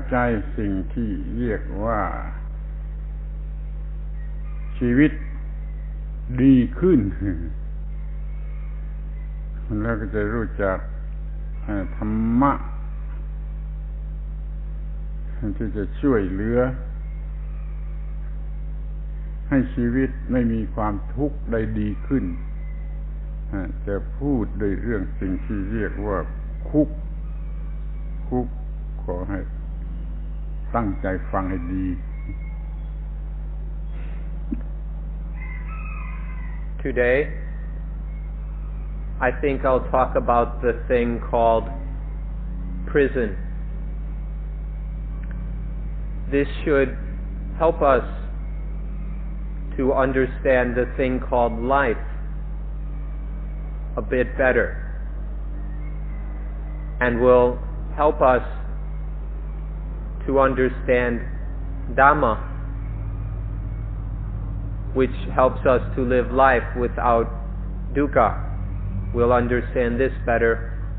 ใจสิ่งที่เรียกว่าชีวิตดีขึ้นแล้วก็จะรู้จักธรรมะที่จะช่วยเหลือให้ชีวิตไม่มีความทุกข์ใดดีขึ้นจะพูดโดยเรื่องสิ่งที่เรียกว่าคุกขอให้ตั้งใจฟังให้ดี Today, I think I'll talk about the thing called prison. This should help us to understand the thing called life a bit better, and will help us to understand Dhamma, which helps us to live life without dukkha. We'll understand this better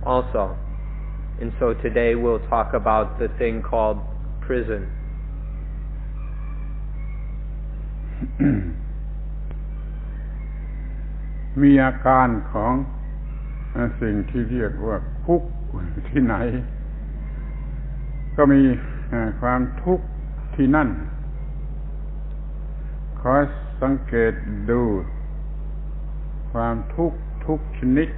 also. And so today we'll talk about the thing called prison. มีอาการของสิ่งที่เรียกว่าคุกที่ไหนก็มีความทุกข์ที่นั่นขอสังเกตดูความทุกข์ทุกชนิด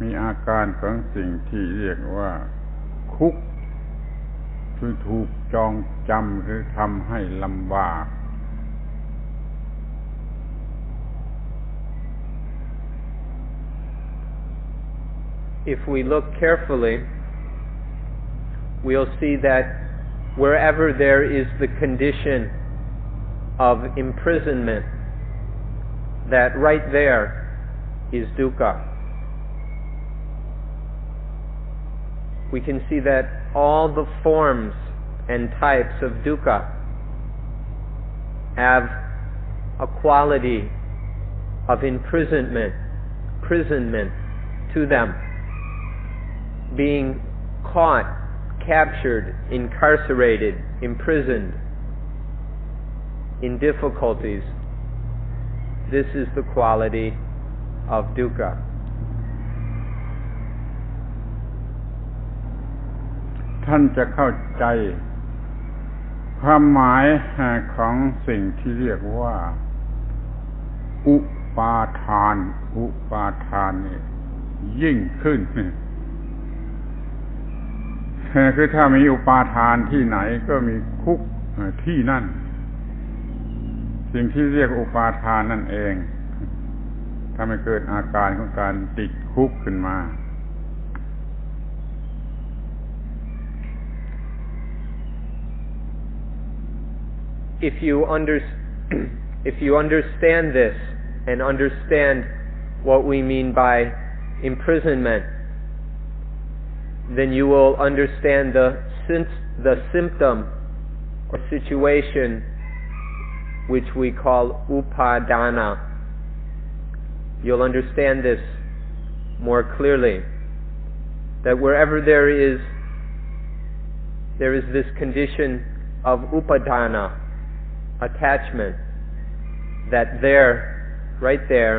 มีอาการของสิ่งที่เรียกว่าคุกคือถูกจองจำหรือทำให้ลำบาก If we look carefully, we'll see that wherever there is the condition of imprisonment, that right there is dukkha. We can see that all the forms and types of dukkha have a quality of imprisonment to them, being caught, captured, incarcerated, imprisoned in difficulties. This is the quality of dukkha. ท่านจะเข้าใจความหมายของสิ่งที่เรียกว่าอุปาทานนี่ยิ่งขึ้นคือถ้ามีอุปาทานที่ไหนก็มีคุกที่นั่นสิ่งที่เรียกอุปาทานนั่นเองทำให้เกิดอาการของการติดคุกขึ้นมา If you understand this and understand what we mean by imprisonment, then you will understand the symptom or situation which we call upadana. You'll understand this more clearly, that wherever there is this condition of upadana, attachment, that right there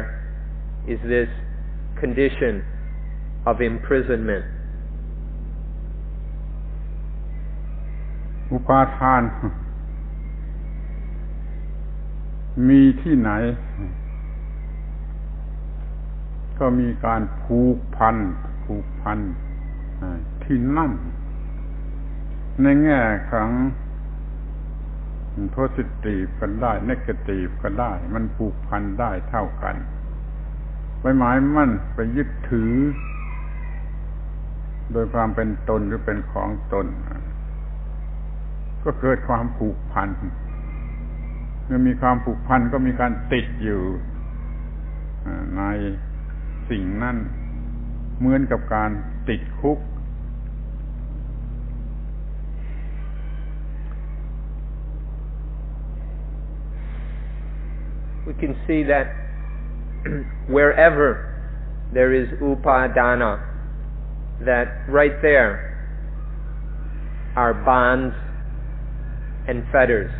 is this condition of imprisonment. อุปาทานมีที่ไหนก็มีการผูกพันที่นั่นในแง่ของpositive ก็ได้ negative ก็ได้มันผูกพันได้เท่ากันไปหมายมั่นไปยึดถือโดยความเป็นตนหรือเป็นของตนก็เกิดความผูกพันเมื่อมีความผูกพันก็มีการติดอยู่ในสิ่งนั้นเหมือนกับการติดคุกWe can see that wherever there is upadana, that right there are bonds and fetters.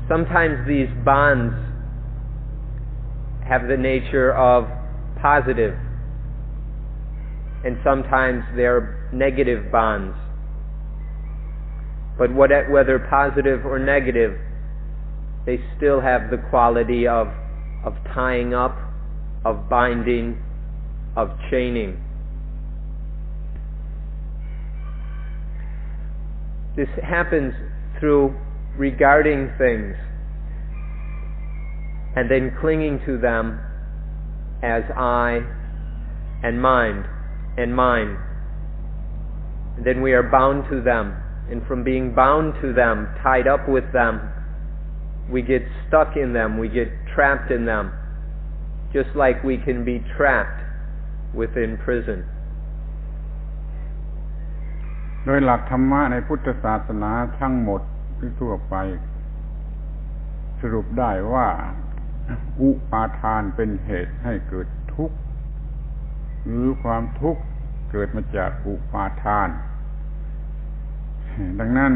Sometimes these bonds have the nature of positive, and sometimes they're negative bonds. But whether positive or negative, they still have the quality of tying up, of binding, of chaining. This happens through regarding things and then clinging to them as I and mine and mine. And then we are bound to them, and from being bound to them, tied up with them, we get stuck in them, we get trapped in them, just like we can be trapped within prison. โดยหลักธรรมะในพุทธศาสนาทั้งหมดทั่วไปสรุปได้ว่าอุปาทานเป็นเหตุให้เกิดทุกข์หรือความทุกข์เกิดมาจากอุปาทานดังนั้น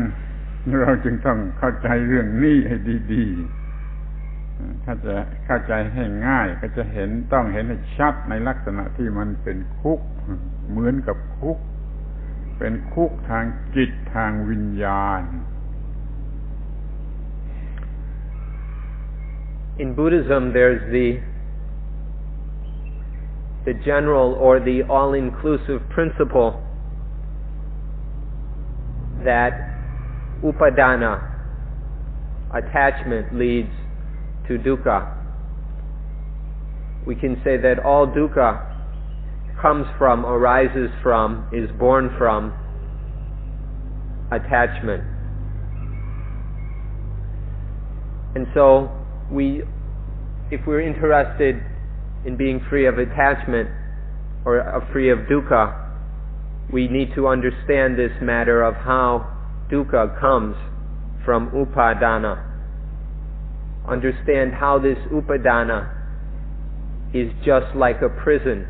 เราจึงต้องเข้าใจเรื่องนี้ให้ดีๆถ้าจะเข้าใจให้ง่ายก็จะต้องเห็นให้ชัดในลักษณะที่มันเป็นคุกเหมือนกับคุกเป็นคุกทางจิตทางวิญญาณ In Buddhism, there's the general or the all-inclusive principle that upadana, attachment, leads to dukkha. We can say that all dukkha comes from, arises from, is born from attachment. And so if we're interested in being free of attachment or free of dukkha, we need to understand this matter of how dukkha comes from upadana. Understand how this upadana is just like a prison,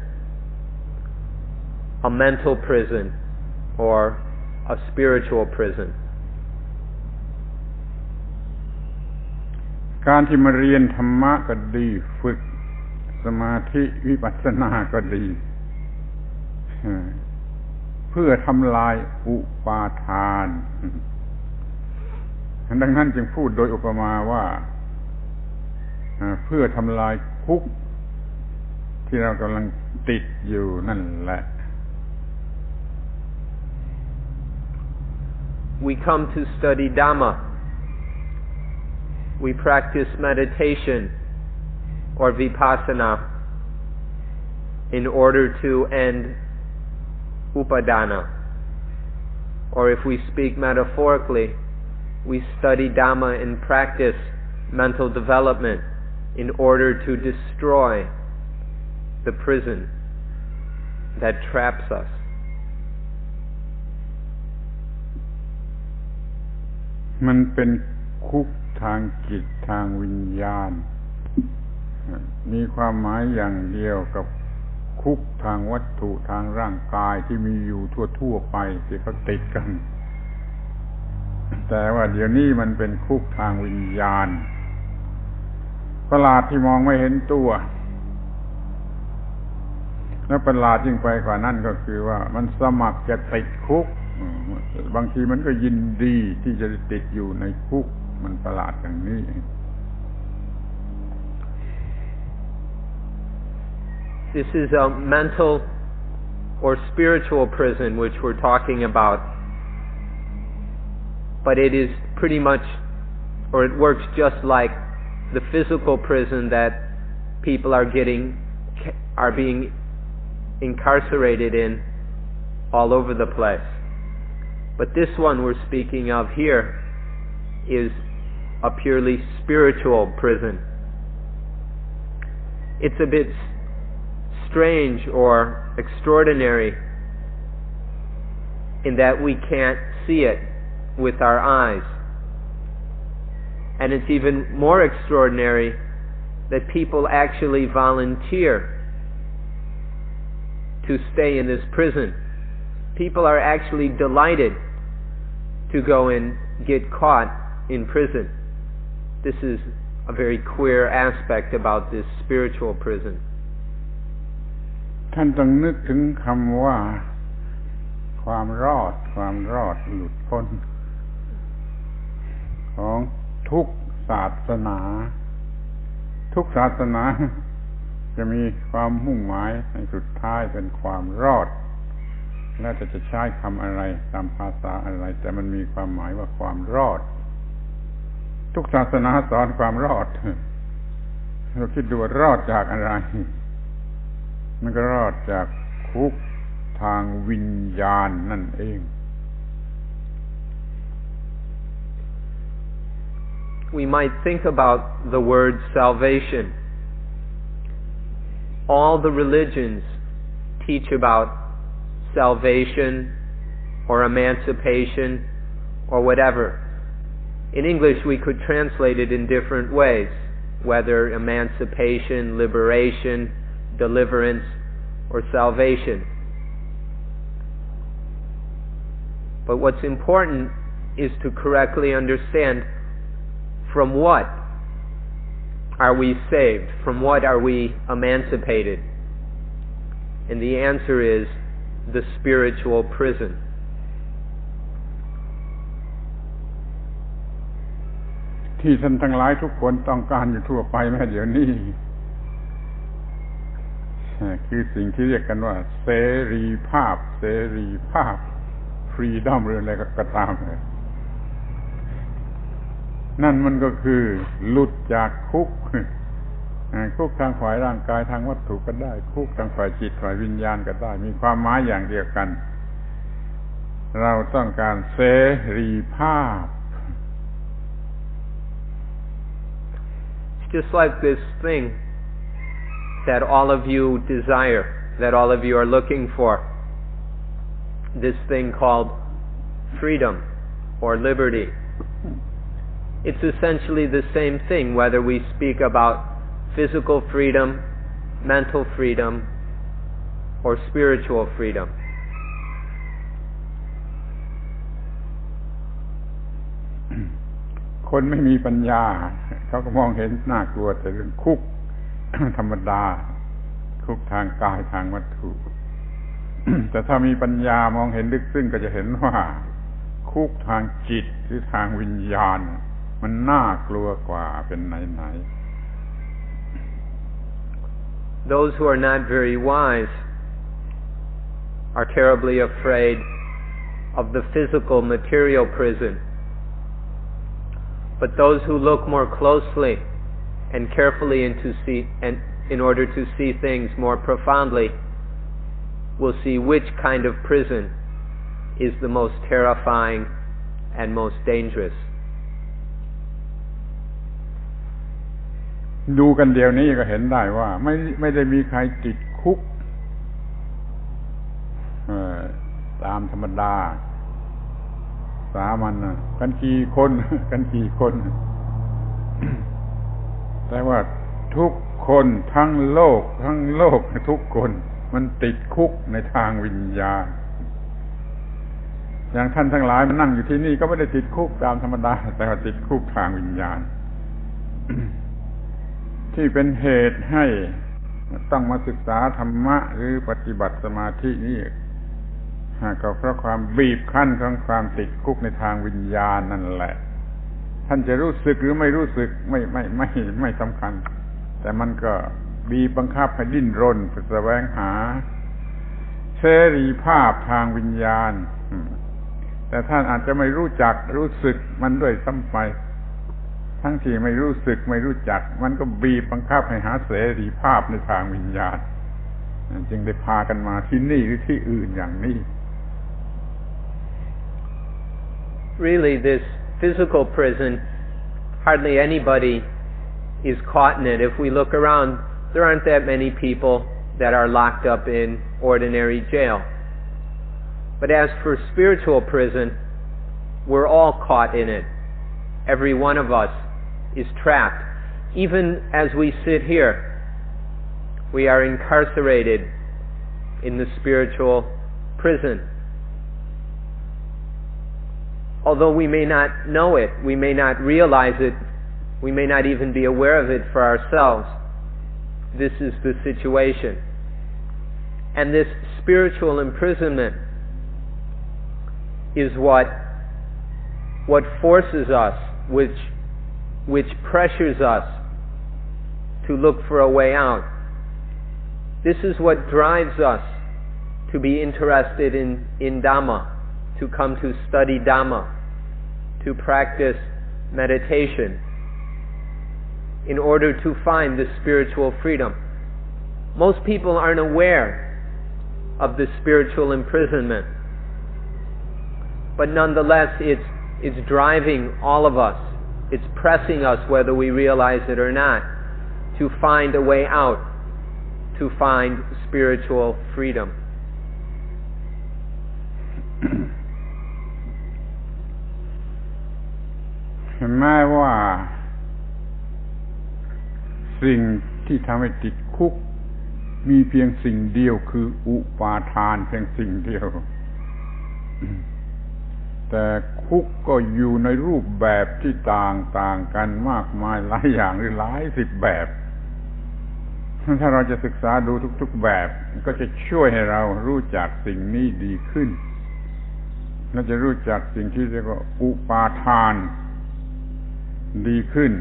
a mental prison or a spiritual prison. การที่มาเรียนธรรมะก็ดีฝึกสมาธิวิปัสสนาก็ดีเพื่อทำลายอุปาทานดังนั้นจึงพูดโดยอุปมาว่าเพื่อทำลายคุกที่เรากำลังติดอยู่นั่นแหละ We come to study Dhamma. We practice meditation or vipassana in order to end upadana. Or if we speak metaphorically, we study Dhamma and practice mental development in order to destroy the prison that traps us. มันเป็นคุกทางจิตทางวิญญาณมีความหมายอย่างเดียวกับคุกทางวัตถุทางร่างกายที่มีอยู่ทั่วๆไปที่เขาติดกันแต่ว่าเดี๋ยวนี้มันเป็นคุกทางวิญญาณประหลาดที่มองไม่เห็นตัวและประหลาดยิ่งไปกว่านั้นก็คือว่ามันสมัครจะติดคุกบางทีมันก็ยินดีที่จะติดอยู่ในคุกมันประหลาดอย่างนี้ This is a mental or spiritual prison which we're talking about, but it is pretty much, or it works just like the physical prison that people are being incarcerated in all over the place. But this one we're speaking of here is a purely spiritual prison. It's a bit strange or extraordinary in that we can't see it with our eyes. And it's even more extraordinary that people actually volunteer to stay in this prison, people are actually delighted to go and get caught in prison. This is a very queer aspect about this spiritual prison. ท่านต้องนึกถึงคำว่าความรอดหลุดพ้นของทุกศาสนาทุกศาสนาจะมีความมุ่งหมายในสุดท้ายเป็นความรอดแล้วจะใช้คำอะไรตามภาษาอะไรแต่มันมีความหมายว่าความรอดทุกศาสนาสอนความรอดเราคิดดูว่ารอดจากอะไรมันก็รอดจากคุกทางวิญญาณนั่นเอง We might think about the word salvation. All the religions teach about salvation or emancipation or whatever. In English we could translate it in different ways, whether emancipation, liberation, deliverance, or salvation. But what's important is to correctly understand from what are we saved? From what are we emancipated? And the answer is the spiritual prison. ที่ท่านทั้งหลายทุกคนต้องการอยู่ทั่วไปแม้เดี๋ยวนี้คือสิ่งที่เรียกกันว่าเสรีภาพ freedom หรืออะไรก็ตามนั่นมันก็คือหลุดจากคุกทางฝ่ายร่างกายทางวัตถุก็ได้คุกทางฝ่ายจิตฝ่ายวิญญาณก็ได้มีความหมายอย่างเดียวกันเราต้องการเสรีภาพ It's just like this thing that all of you desire, that all of you are looking for, this thing called freedom or liberty. It's essentially the same thing whether we speak about physical freedom, mental freedom, or spiritual freedom. คนไม่มีปัญญาเขาก็มองเห็นน่ากลัวแต่เรื่องคุก ธรรมดาคุกทางกายทางวัตถุ แต่ถ้ามีปัญญามองเห็นลึกซึ้งก็จะเห็นว่าคุกทางจิตหรือทางวิญญาณมันน่ากลัวกว่าเป็นไหนๆ Those who are not very wise are terribly afraid of the physical material prison. But those who look more closely and carefully in order to see things more profoundly will see which kind of prison is the most terrifying and most dangerous. ดูกันเดี๋ยวนี้ก็เห็นได้ว่าไม่ได้มีใครติดคุกตามธรรมดาสามัญกันกี่คนแต่ว่าทุกคนทั้งโลกทุกคนมันติดคุกในทางวิญญาณอย่างท่านทั้งหลายมานั่งอยู่ที่นี่ก็ไม่ได้ติดคุกตามธรรมดาแต่ว่าติดคุกทางวิญญาณ ที่เป็นเหตุให้ต้องมาศึกษาธรรมะหรือปฏิบัติสมาธินี่ก็เพราะความบีบคั้นของความติดคุกในทางวิญญาณนั่นแหละท่านจะรู้สึกหรือไม่รู้สึกไม่สำคัญแต่มันก็บีบบังคับให้ดิ้นรนเพื่อแสวงหาเสรีภาพทางวิญญาณแต่ท่านอาจจะไม่รู้สึกมันด้วยซ้ำไปทั้งที่ไม่รู้สึกไม่รู้จักมันก็บีบบังคับให้หาเสรีภาพในทางวิญญาณจึงได้พากันมาที่นี่หรือที่อื่นอย่างนี้ Really, this physical prison, hardly anybody is caught in it. If we look around, there aren't that many people that are locked up in ordinary jail. But as for spiritual prison, we're all caught in it. Every one of us is trapped. Even as we sit here, we are incarcerated in the spiritual prison. although we may not know it, we may not realize it, we may not even be aware of it for ourselves, this is the situation. And this spiritual imprisonment is what forces us, which pressures us to look for a way out. This is what drives us to be interested in Dhamma, to come to study Dhamma, to practice meditation, in order to find the spiritual freedom. Most people aren't aware of the spiritual imprisonment, but nonetheless it's driving all of us, it's pressing us whether we realize it or not, to find a way out, to find spiritual freedom. แม้ว่าสิ่งที่ทำให้ติดคุกมีเพียงสิ่งเดียวคืออุปาทานเพียงสิ่งเดียวแต่คุกก็อยู่ในรูปแบบที่ต่างกันมากมายหลายอย่างหรือหลายสิบแบบถ้าเราจะศึกษาดูทุกๆแบบก็จะช่วยให้เรารู้จักสิ่งนี้ดีขึ้นเราจะรู้จักสิ่งที่เรียกว่าอุปาทานดีขึ้น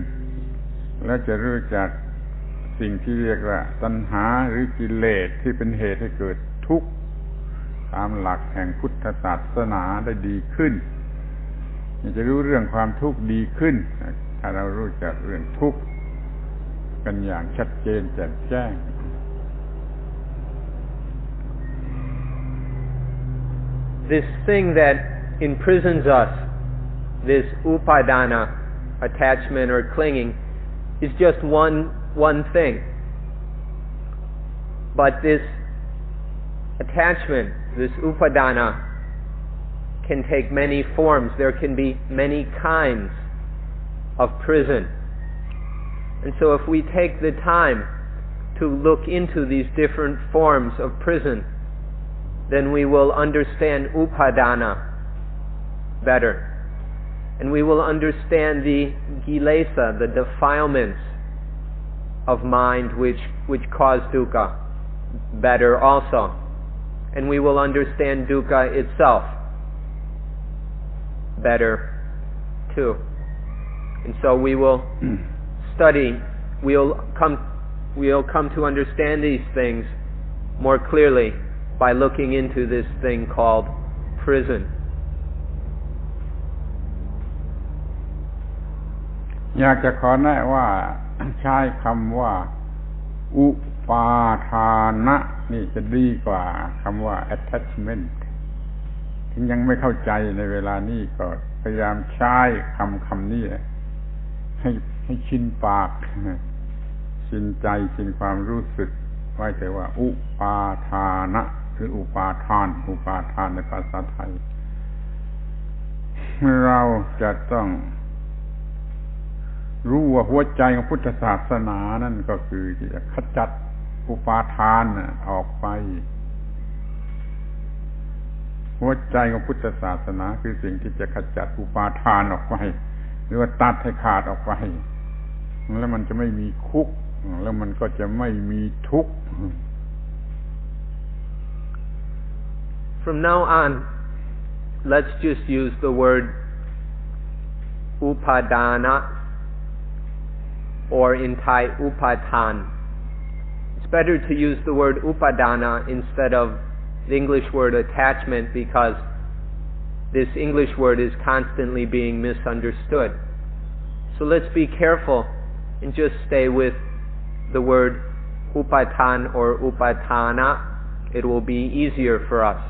และจะรู้จักสิ่งที่เรียกว่าตัณหาหรือกิเลสที่เป็นเหตุให้เกิดทุกข์ตามหลักแห่งพุทธศาสนาได้ดีขึ้นจะรู้เรื่องความทุกข์ดีขึ้นถ้าเรารู้จักเรื่องทุกข์กันอย่างชัดเจนแจ่มแจ้ง This thing that imprisons us, this upadana, attachment or clinging, is just one thing. But this attachment, this upadana, can take many forms. There can be many kinds of prison. And so if we take the time to look into these different forms of prison, then we will understand upadana better. And we will understand the kilesa, the defilements of mind which cause dukkha better also. And we will understand dukkha itself better too. And so we will study, we'll come to understand these things more clearly by looking into this thing called prison. อยากจะขอแนะว่าใช้คำว่าอุปาทานะนี่จะดีกว่าคำว่า attachment ถึงยังไม่เข้าใจในเวลานี้ก็พยายามใช้คำนี้ให้ชินปากชินใจชินความรู้สึกไว้แต่ว่าอุปาทานะหรืออุปาทานในภาษาไทยเราจะต้องรู้ว่าหัวใจของพุทธศาสนานั่นก็คือที่จะขจัดอุปาทานออกไปหัวใจของพุทธศาสนาคือสิ่งที่จะขจัดอุปาทานออกไปหรือว่าตัดให้ขาดออกไปแล้วมันจะไม่มีคุกแล้วมันก็จะไม่มีทุกข์ From now on, let's just use the word upadana, or in Thai upatan. It's better to use the word upadana instead of the English word attachment, because this English word is constantly being misunderstood. So let's be careful and just stay with the word upatan or upatana. It will be easier for us.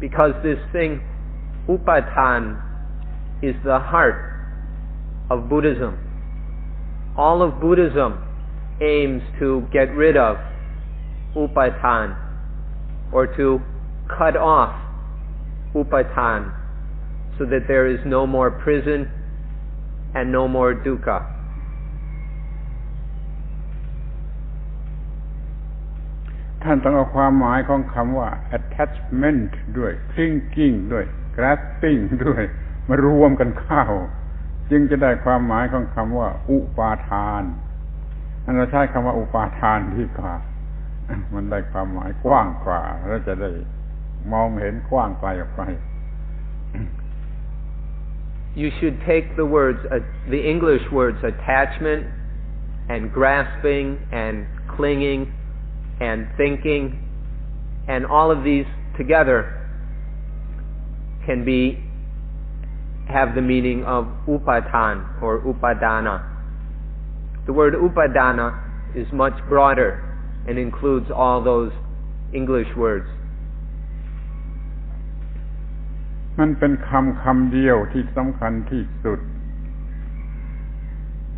Because this thing, upatan, is the heart of Buddhism. All of Buddhism aims to get rid of upatan, or to cut off upatan, so that there is no more prison and no more dukkha. ท่านต้องเอาความหมายของคำว่า attachment ด้วย clinging ด้วย grasping ด้วยมารวมกันเข้าจึงจะได้ความหมายของคำว่าอุปาทานเราใช้คำว่าอุปาทานดีกว่ามันได้ความหมายกว้างกว่าและจะได้มองเห็นกว้างไกลออกไป You should take the words, the English words attachment and grasping and clinging and thinking, and all of these together can have the meaning of upatan or upadana. The word upadana is much broader and includes all those English words. มันเป็นคำเดียวที่สำคัญที่สุด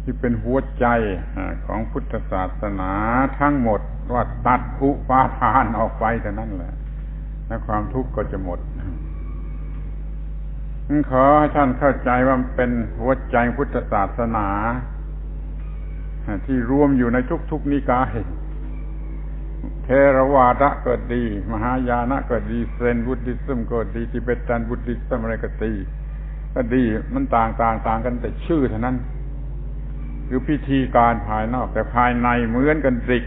ที่เป็นหัวใจของพุทธศาสนาทั้งหมดว่าตัดอุปาทานออกไปเท่านั้นแหละและความทุกข์ก็จะหมดขอให้ท่านเข้าใจว่ามันเป็นหัวใจพุทธศาสนาที่รวมอยู่ในทุกๆนิกายเทรวาทก็ดีมหายานก็ดีเซนบุดดิซึมก็ดีทิเบตันบุดดิซึมอะไรก็ดีมันต่างกันแต่ชื่อเท่านั้นคือพิธีการภายนอกแต่ภายในเหมือนกันสิ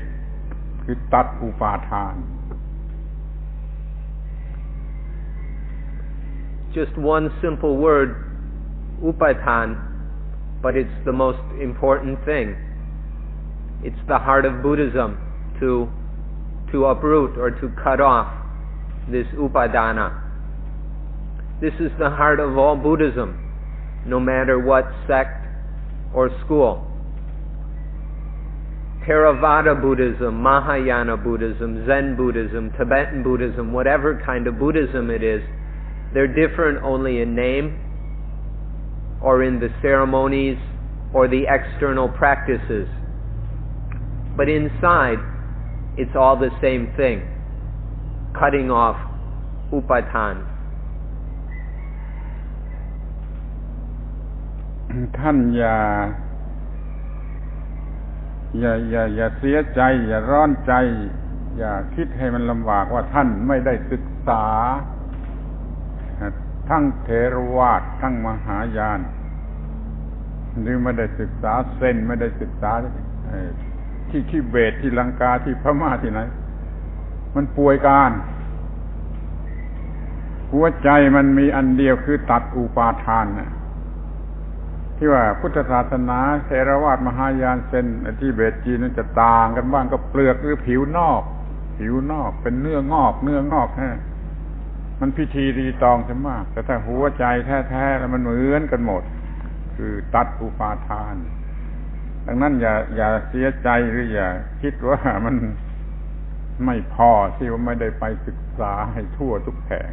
คือตัดอุปาทาน Just one simple word, upatan, but it's the most important thing. It's the heart of Buddhism to uproot or to cut off this upadana. This is the heart of all Buddhism, no matter what sect or school. Theravada Buddhism, Mahayana Buddhism, Zen Buddhism, Tibetan Buddhism, whatever kind of Buddhism it is, they're different only in name or in the ceremonies or the external practices. But inside, it's all the same thing, cutting off upatan. ท่านอย่าเสียใจอย่าร้อนใจอย่าคิดให้มันลำบากว่าท่านไม่ได้ศึกษาทั้งเถรวาททั้งมหายานหรือไม่ได้ศึกษาเซนไม่ได้ศึกษาที่ทิเบตที่ลังกาที่พม่าที่ไหนมันป่วยการหัวใจมันมีอันเดียวคือตัดอุปาทานที่ว่าพุทธศาสนาเถรวาทมหายานเซนทิเบตจีนนั้นจะต่างกันบ้างก็เปลือกหรือผิวนอกเป็นเนื้องอกฮะมันพิธีรีตองใช่มากแต่ถ้าหัวใจแท้ๆแล้วมันเหมือนกันหมดคือตัดอุปาทานดังนั้นอย่าเสียใจหรืออย่าคิดว่ามันไม่พอที่ว่าไม่ได้ไปศึกษาให้ทั่วทุกแห่ง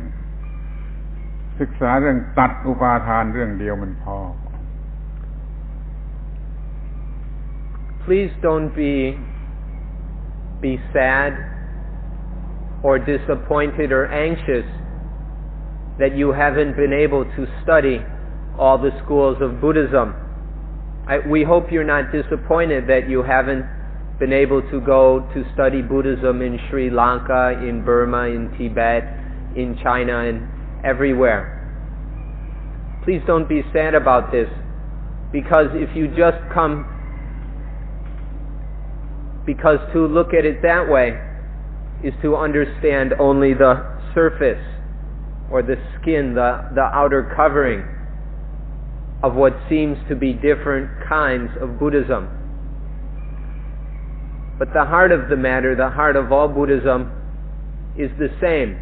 ศึกษาเรื่องตัดอุปาทานเรื่องเดียวมันพอ Please don't be sad or disappointed or anxious that you haven't been able to study all the schools of Buddhism. We hope you're not disappointed that you haven't been able to go to study Buddhism in Sri Lanka, in Burma, in Tibet, in China, and everywhere. Please don't be sad about this, because if you just come, because to look at it that way is to understand only the surface or the skin, the outer covering of what seems to be different kinds of Buddhism. But the heart of the matter, the heart of all Buddhism, is the same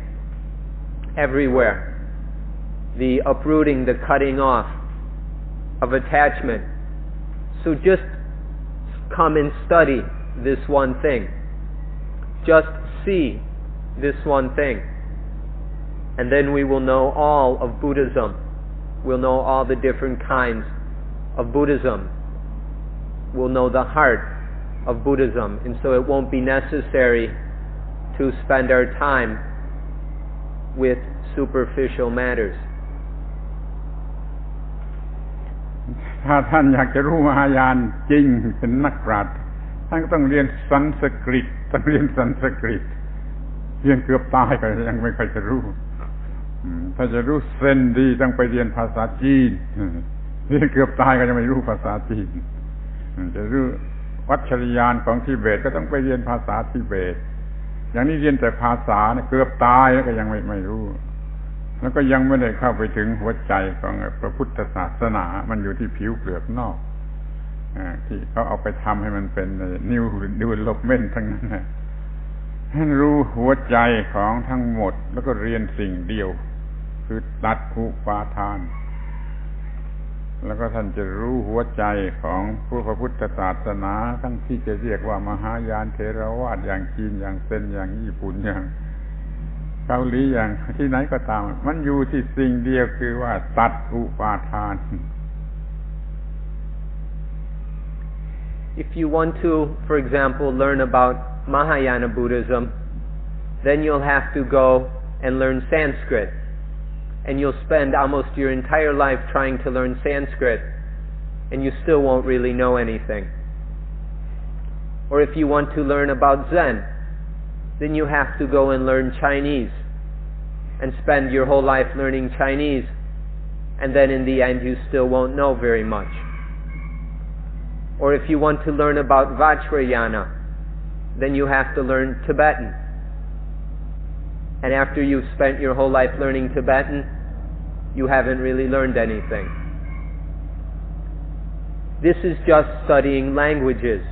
everywhere. The uprooting, the cutting off of attachment. So just come and study this one thing. Just see this one thing. And then we will know all of Buddhism. We'll know all the different kinds of Buddhism. We'll know the heart of Buddhism. And so it won't be necessary to spend our time with superficial matters. ถ้าท่านอยากจะรู้มหายานจริงเป็นนักปราชญ์ท่านก็ต้องเรียนสันสกฤตเรียนเกือบตายก็ยังไม่ค่อยจะรู้ ถ้าจะรู้เส้นดีต้องไปเรียนภาษาจีนเรียนเกือบตายก็ยังไม่รู้ภาษาจีนจะรู้วัชรยานของทิเบตก็ต้องไปเรียนภาษาทิเบตอย่างนี้เรียนแต่ภาษาเนี่ยเกือบตายแล้วก็ยังไม่รู้แล้วก็ยังไม่ได้เข้าไปถึงหัวใจของพระพุทธศาสนามันอยู่ที่ผิวเปลือกนอกที่เขาเอาไปทำให้มันเป็นนิวดิวลอปเมนต์ทั้งนั้นนะให้รู้หัวใจของทั้งหมดแล้วก็เรียนสิ่งเดียวคือตัดอุปาทานแล้วก็ท่านจะรู้หัวใจของพระพุทธศาสนาทั้งที่จะเรียกว่ามหายานเถรวาทอย่างจีนอย่างเซนอย่างญี่ปุ่นอย่างเกาหลีอย่างที่ไหนก็ตามมันอยู่ที่สิ่งเดียวคือว่าตัดอุปาทาน If you want to, for example, learn about Mahayana Buddhism, then you'll have to go and learn Sanskrit. And you'll spend almost your entire life trying to learn Sanskrit, and you still won't really know anything. Or if you want to learn about Zen, then you have to go and learn Chinese, and spend your whole life learning Chinese, and then in the end you still won't know very much. Or if you want to learn about Vajrayana, then you have to learn Tibetan. And after you've spent your whole life learning Tibetan, you haven't really learned anything. This is just studying languages,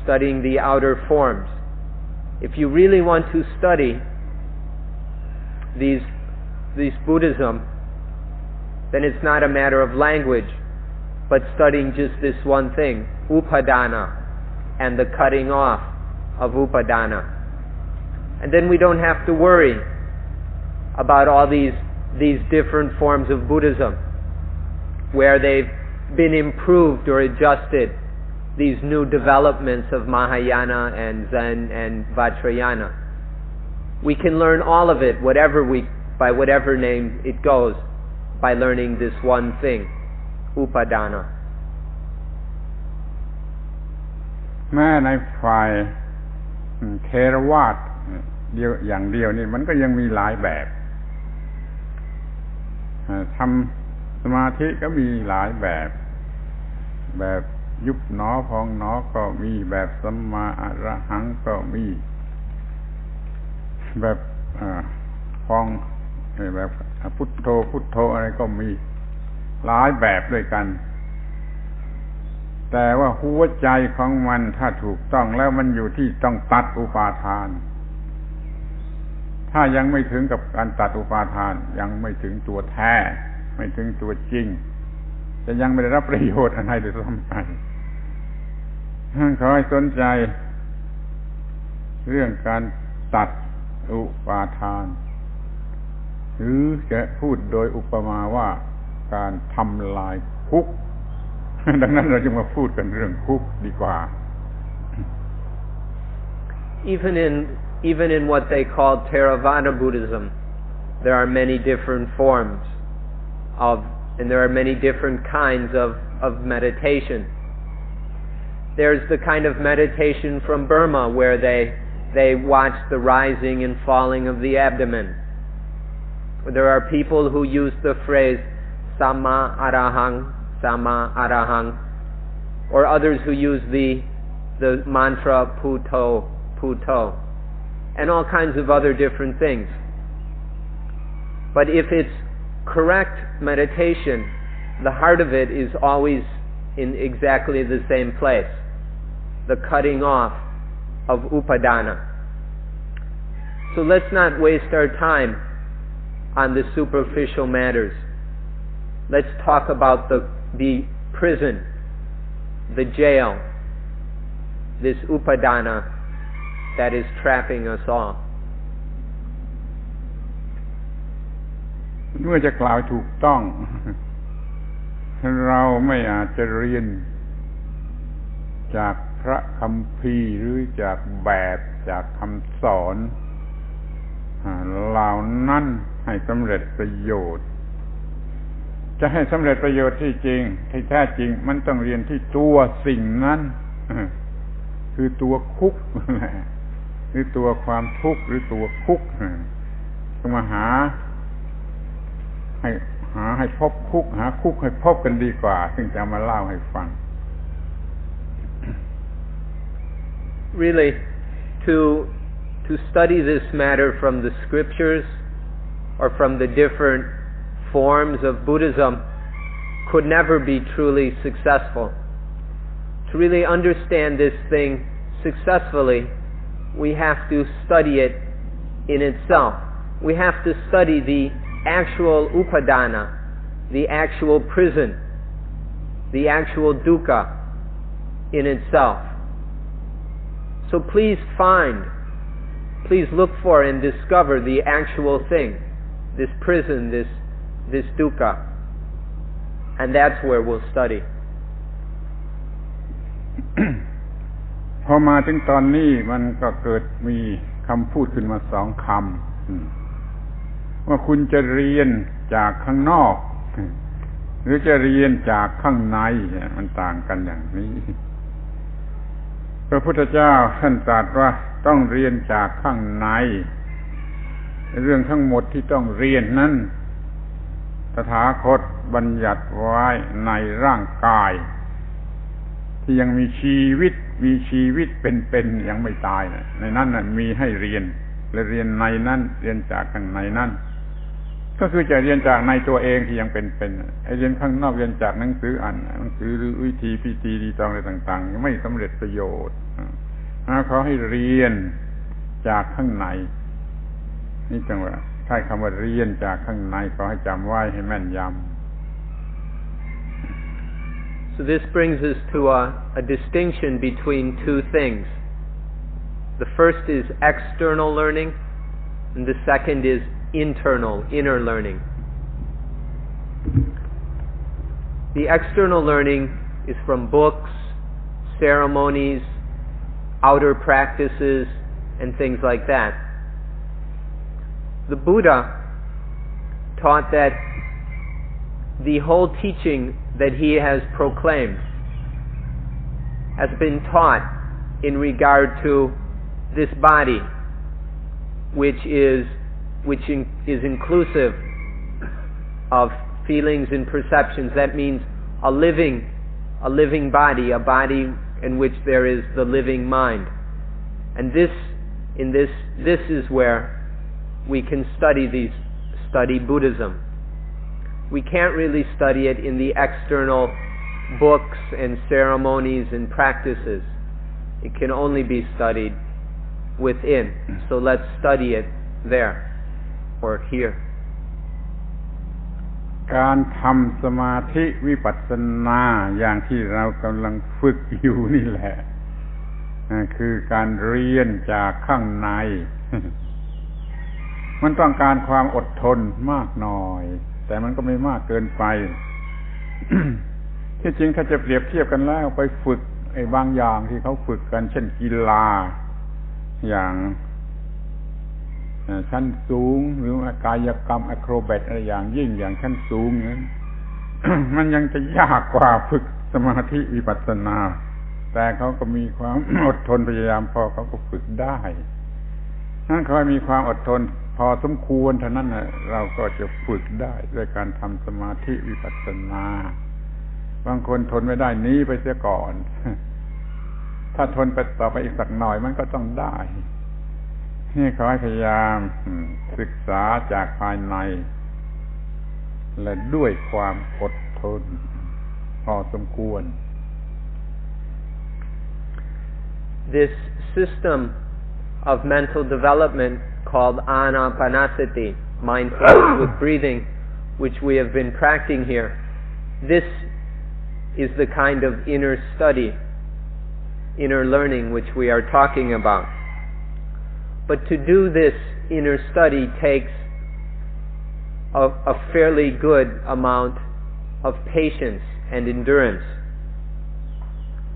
studying the outer forms. If you really want to study these Buddhism, then it's not a matter of language, but studying just this one thing, upadana, and the cutting off of upadana. And then we don't have to worry about all these different forms of Buddhism, where they've been improved or adjusted, these new developments of Mahayana and Zen and Vajrayana. We can learn all of it, by whatever name it goes, by learning this one thing, upadana. แม้ในฝ่ายเทรวาทเดียวอย่างเดียวนี่มันก็ยังมีหลายแบบทำสมาธิก็มีหลายแบบยุบหนอพองหนอก็มีแบบสัมมาอรหังก็มีแบบพองแบบพุทโธพุทโธอะไรก็มีหลายแบบด้วยกันแต่ว่าหัวใจของมันถ้าถูกต้องแล้วมันอยู่ที่ต้องตัดอุปาทานถ้ายังไม่ถึงกับการตัดอุปาทานยังไม่ถึงตัวแท้ไม่ถึงตัวจริงจะยังไม่ได้รับประโยชน์อะไรเลยซ้ำไปขอให้สนใจเรื่องการตัดอุปาทานหรือจะพูดโดยอุปมาว่าการทำลายคุกดังนั้นเราจะมาพูดกันเรื่องคุกดีกว่า Even in what they call Theravada Buddhism, there are many different forms and there are many different kinds of meditation. There's the kind of meditation from Burma where they watch the rising and falling of the abdomen. There are people who use the phrase Samma Arahang, Samma Arahang, or others who use the mantra Puto, Puto, and all kinds of other different things. But if it's correct meditation, the heart of it is always in exactly the same place, the cutting off of upadana. So let's not waste our time on the superficial matters. Let's talk about the prison, the jail, this upadana that is trapping us all. เมื่อจะกล่าวถูกต้องเราไม่อาจจะเรียนจากพระคัมภีร์หรือจากแบบจากคำสอนเหล่านั้นให้สำเร็จประโยชน์จะให้สำเร็จประโยชน์ที่จริงที่แท้จริงมันต้องเรียนที่ตัวสิ่งนั้นคือตัวคุกหรือตัวความทุกข์หรือตัวคุกต้องมาหา ให้พบคุกหาคุกให้พบกันดีกว่าซึ่งจะมาเล่าให้ฟัง Really, to study this matter from the scriptures or from the different forms of Buddhism could never be truly successful. To really understand this thing successfully, we have to study it in itself. We have to study the actual upadana, the actual prison, the actual dukkha in itself. So please look for and discover the actual thing, this prison, this dukkha, and that's where we'll study. พอมาถึงตอนนี้มันก็เกิดมีคำพูดขึ้นมา2 คำว่าคุณจะเรียนจากข้างนอกหรือจะเรียนจากข้างในมันต่างกันอย่างนี้พระพุทธเจ้าท่านตรัสว่าต้องเรียนจากข้างในเรื่องทั้งหมดที่ต้องเรียนนั้นตถาคตบัญญัติไว้ในร่างกายที่ยังมีชีวิตเป็นยังไม่ตายในนั้นน่ะมีให้เรียนและเรียนในนั้นเรียนจากข้างในนั้นก็คือจะเรียนจากในตัวเองที่ยังเป็นไอ้เรียนข้างนอกเรียนจากหนังสือหนังสือหรือวิธีพิธีดีตองอะไรต่างๆยังไม่สำเร็จประโยชน์เขาให้เรียนจากข้างในนี่จังว่าใช้คำว่าเรียนจากข้างในขอให้จำไว้ให้แม่นยำSo this brings us to a distinction between two things. The first is external learning, and the second is inner learning. The external learning is from books, ceremonies, outer practices, and things like that. The Buddha taught that the whole teaching that he has proclaimed has been taught in regard to this body, which is inclusive of feelings and perceptions. That means a living body, a body in which there is the living mind. And this is where we can study Buddhism. We can't really study it in the external books and ceremonies and practices. It can only be studied within. So let's study it there or here. การทำสมาธิวิปัสสนาอย่างที่เรากำลังฝึกอยู่นี่แหละคือการเรียนจากข้างในมันต้องการความอดทนมากหน่อยแต่มันก็ไม่มากเกินไป ที่จริงถ้าจะเปรียบเทียบกันแล้วไปฝึกไอ้บางอย่างที่เขาฝึกกันเช่นกีฬาอย่างชั้นสูงหรือกายกรรมอะโครแบทอะไรอย่างยิ่งอย่างชั้นสูงนั้น มันยังจะยากกว่าฝึกสมาธิวิปัสสนาแต่เขาก็มีความอดทนพยายามพอเขาก็ฝึกได้นั่นเขามีความอดทนพอสมควรเท่านั้นเราก็จะฝึกได้ด้วยการทำสมาธิวิปัสสนาบางคนทนไม่ได้หนีไปเสียก่อน ถ้าทนไปต่อไปอีกสักหน่อยมันก็ต้องได้นี่ขอให้พยายามศึกษาจากภายในและด้วยความอดทนพอสมควร This system of mental development called anapanasati, mindfulness with breathing, which we have been practicing here, this is the kind of inner study, inner learning which we are talking about. But to do this inner study takes a fairly good amount of patience and endurance.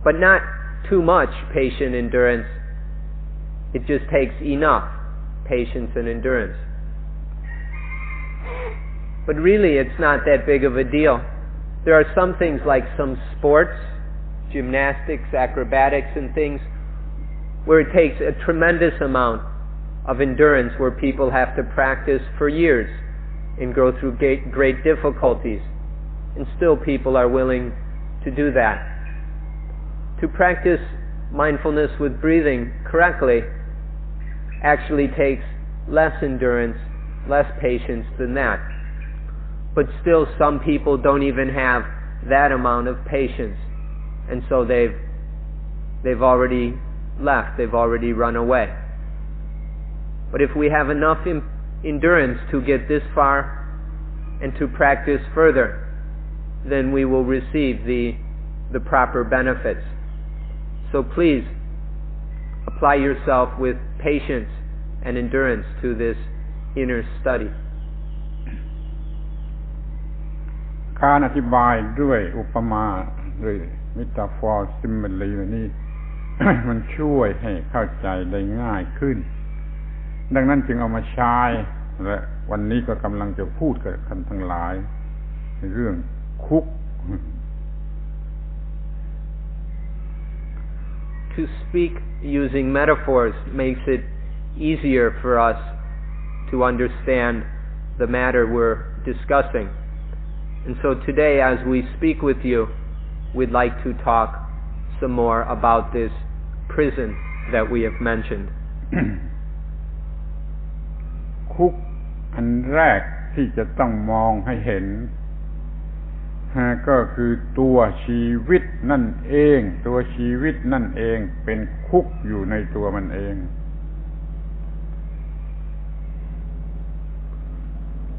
But not too much patient endurance. It just takes enough patience and endurance. But really it's not that big of a deal. There are some things like some sports, gymnastics, acrobatics and things, where it takes a tremendous amount of endurance, where people have to practice for years and go through great difficulties, and still people are willing to do that. To practice mindfulness with breathing correctly actually takes less endurance, less patience than that. But still some people don't even have that amount of patience, and so they've already left, they've already run away. But if we have enough endurance to get this far and to practice further, then we will receive the proper benefits. So please apply yourself with patience and endurance to this inner study. การอธิบายด้วยอุปมาด้วยมิตาฟอร์ซิมเบลีนี่ มันช่วยให้เข้าใจได้ง่ายขึ้นดังนั้นจึงเอามาใช้และวันนี้ก็กำลังจะพูดกับท่านทั้งหลายในเรื่องคุก To speak using metaphors makes it easier for us to understand the matter we're discussing. And so today, as we speak with you, we'd like to talk some more about this prison that we have mentioned. คุกอันแรกที่จะต้องมองให้เห็นก็คือตัวชีวิตนั่นเองตัวชีวิตนั่นเองเป็นคุกอยู่ในตัวมันเอง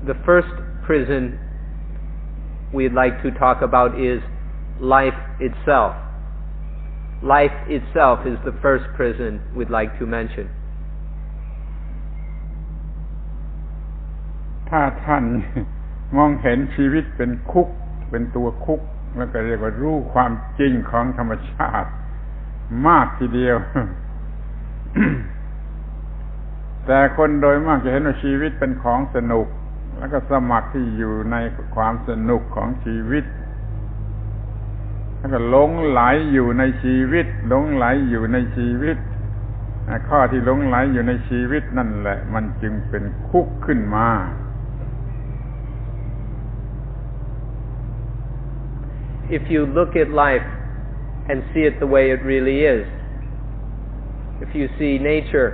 The first prison we'd like to talk about is life itself. Life itself is the first prison we'd like to mention. ถ้าท่านมองเห็นชีวิตเป็นคุกเป็นตัวคุกแล้วก็เรียกว่ารู้ความจริงของธรรมชาติมากทีเดียว แต่คนโดยมากจะเห็นว่าชีวิตเป็นของสนุกแล้วก็สมัครที่อยู่ในความสนุกของชีวิตแล้วก็หลงไหลอยู่ในชีวิตหลงไหลอยู่ในชีวิตข้อที่หลงไหลอยู่ในชีวิตนั่นแหละมันจึงเป็นคุกขึ้นมา If you look at life and see it the way it really is, if you see nature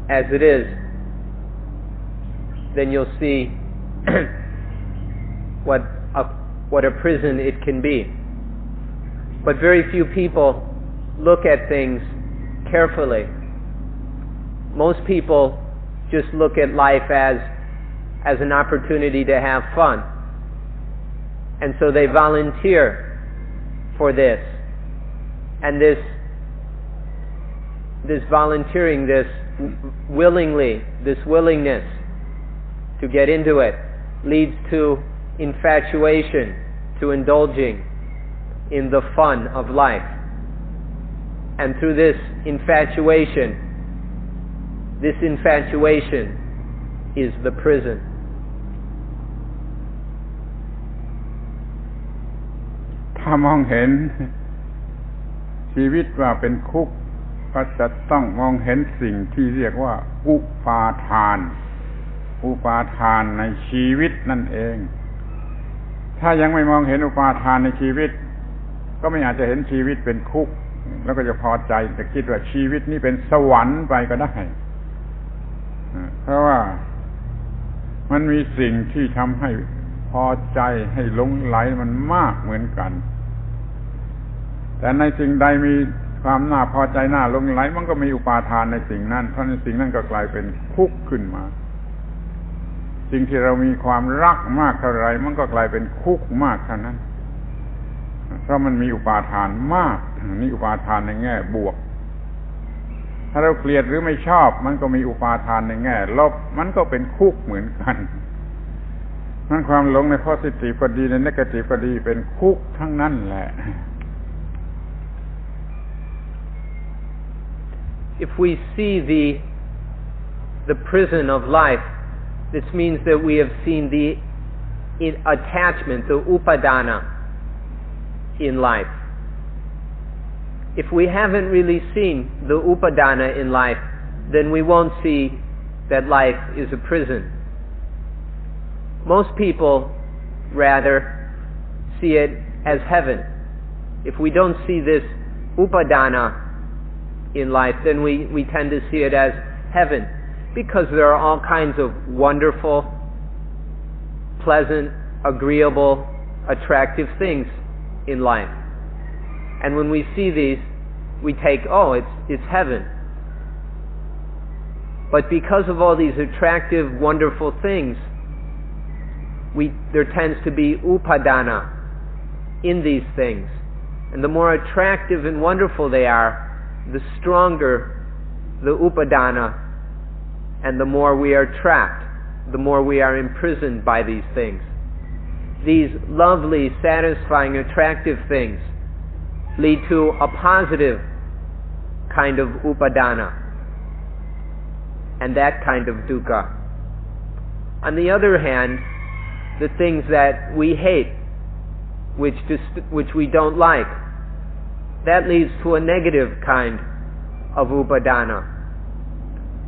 as it is, then you'll see what a prison it can be. But very few people look at things carefully. Most people just look at life as an opportunity to have fun. And so they volunteer for this. And this volunteering, this willingness to get into it leads to infatuation, to indulging in the fun of life. And through this infatuation is the prison. ถ้ามองเห็นชีวิตว่าเป็นคุกก็จะต้องมองเห็นสิ่งที่เรียกว่าอุปาทานในชีวิตนั่นเองถ้ายังไม่มองเห็นอุปาทานในชีวิตก็ไม่อาจจะเห็นชีวิตเป็นคุกแล้วก็จะพอใจจะคิดว่าชีวิตนี้เป็นสวรรค์ไปก็ได้เพราะว่ามันมีสิ่งที่ทำให้พอใจให้หลงไหลมันมากเหมือนกันแต่ในสิ่งใดมีความน่าพอใจน่าหลงไหลมันก็มีอุปาทานในสิ่งนั้นเพราะในสิ่งนั้นก็กลายเป็นคุกขึ้นมาสิ่งที่เรามีความรักมากเท่าไรมันก็กลายเป็นคุกมากเท่านั้นเพราะมันมีอุปาทานมากนี่อุปาทานในแง่บวกถ้าเราเกลียดหรือไม่ชอบมันก็มีอุปาทานในแง่ลบมันก็เป็นคุกเหมือนกันนั่นความหลงใน positive ก็ดีใน negative ก็ดีเป็นคุกทั้งนั้นแหละ If we see the prison of life, this means that we have seen the attachment, the upadana in life. If we haven't really seen the upadana in life, then we won't see that life is a prison. Most people rather see it as heaven. If we don't see this upadana in life, then we tend to see it as heaven, because there are all kinds of wonderful, pleasant, agreeable, attractive things in life. And when we see these, we take, oh, it's heaven. But because of all these attractive, wonderful things, there tends to be upadana in these things. And the more attractive and wonderful they are, the stronger the upadana, and the more we are trapped, the more we are imprisoned by these things. These lovely, satisfying, attractive things lead to a positive kind of upadana, and that kind of dukkha. On the other hand, the things that we hate, which we don't like, that leads to a negative kind of upadana.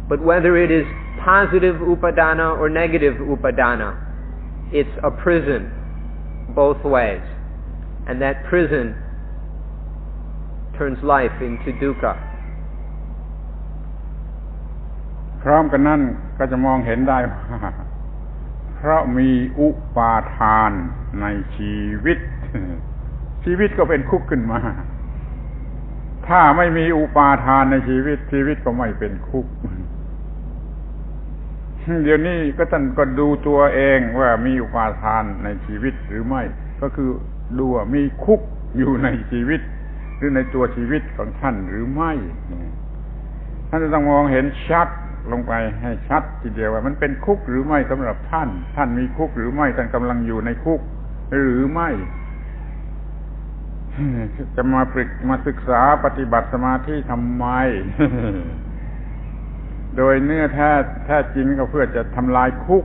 But whether it is positive upadana or negative upadana, it's a prison both ways, and that prison turns life into dukkha. พร้อมกันนั้นก็จะมองเห็นได้ว่าเพราะมีอุปาทานในชีวิต ชีวิตก็เป็นคุกขึ้นมาถ้าไม่มีอุปาทานในชีวิตชีวิตก็ไม่เป็นคุก เดี๋ยวนี้ก็ท่านก็ดูตัวเองว่ามีอุปาทานในชีวิตหรือไม่ก็คือดูว่ามีคุกอยู่ในชีวิตหรือในตัวชีวิตของท่านหรือไม่ท่านจะต้องมองเห็นชัดลงไปให้ชัดทีเดียวว่ามันเป็นคุกหรือไม่สำหรับท่านมีคุกหรือไม่ท่านกำลังอยู่ในคุกหรือไม่จะมาศึกษาปฏิบัติสมาธิทำไม โดยเนื้อแท้จริงก็เพื่อจะทำลายคุก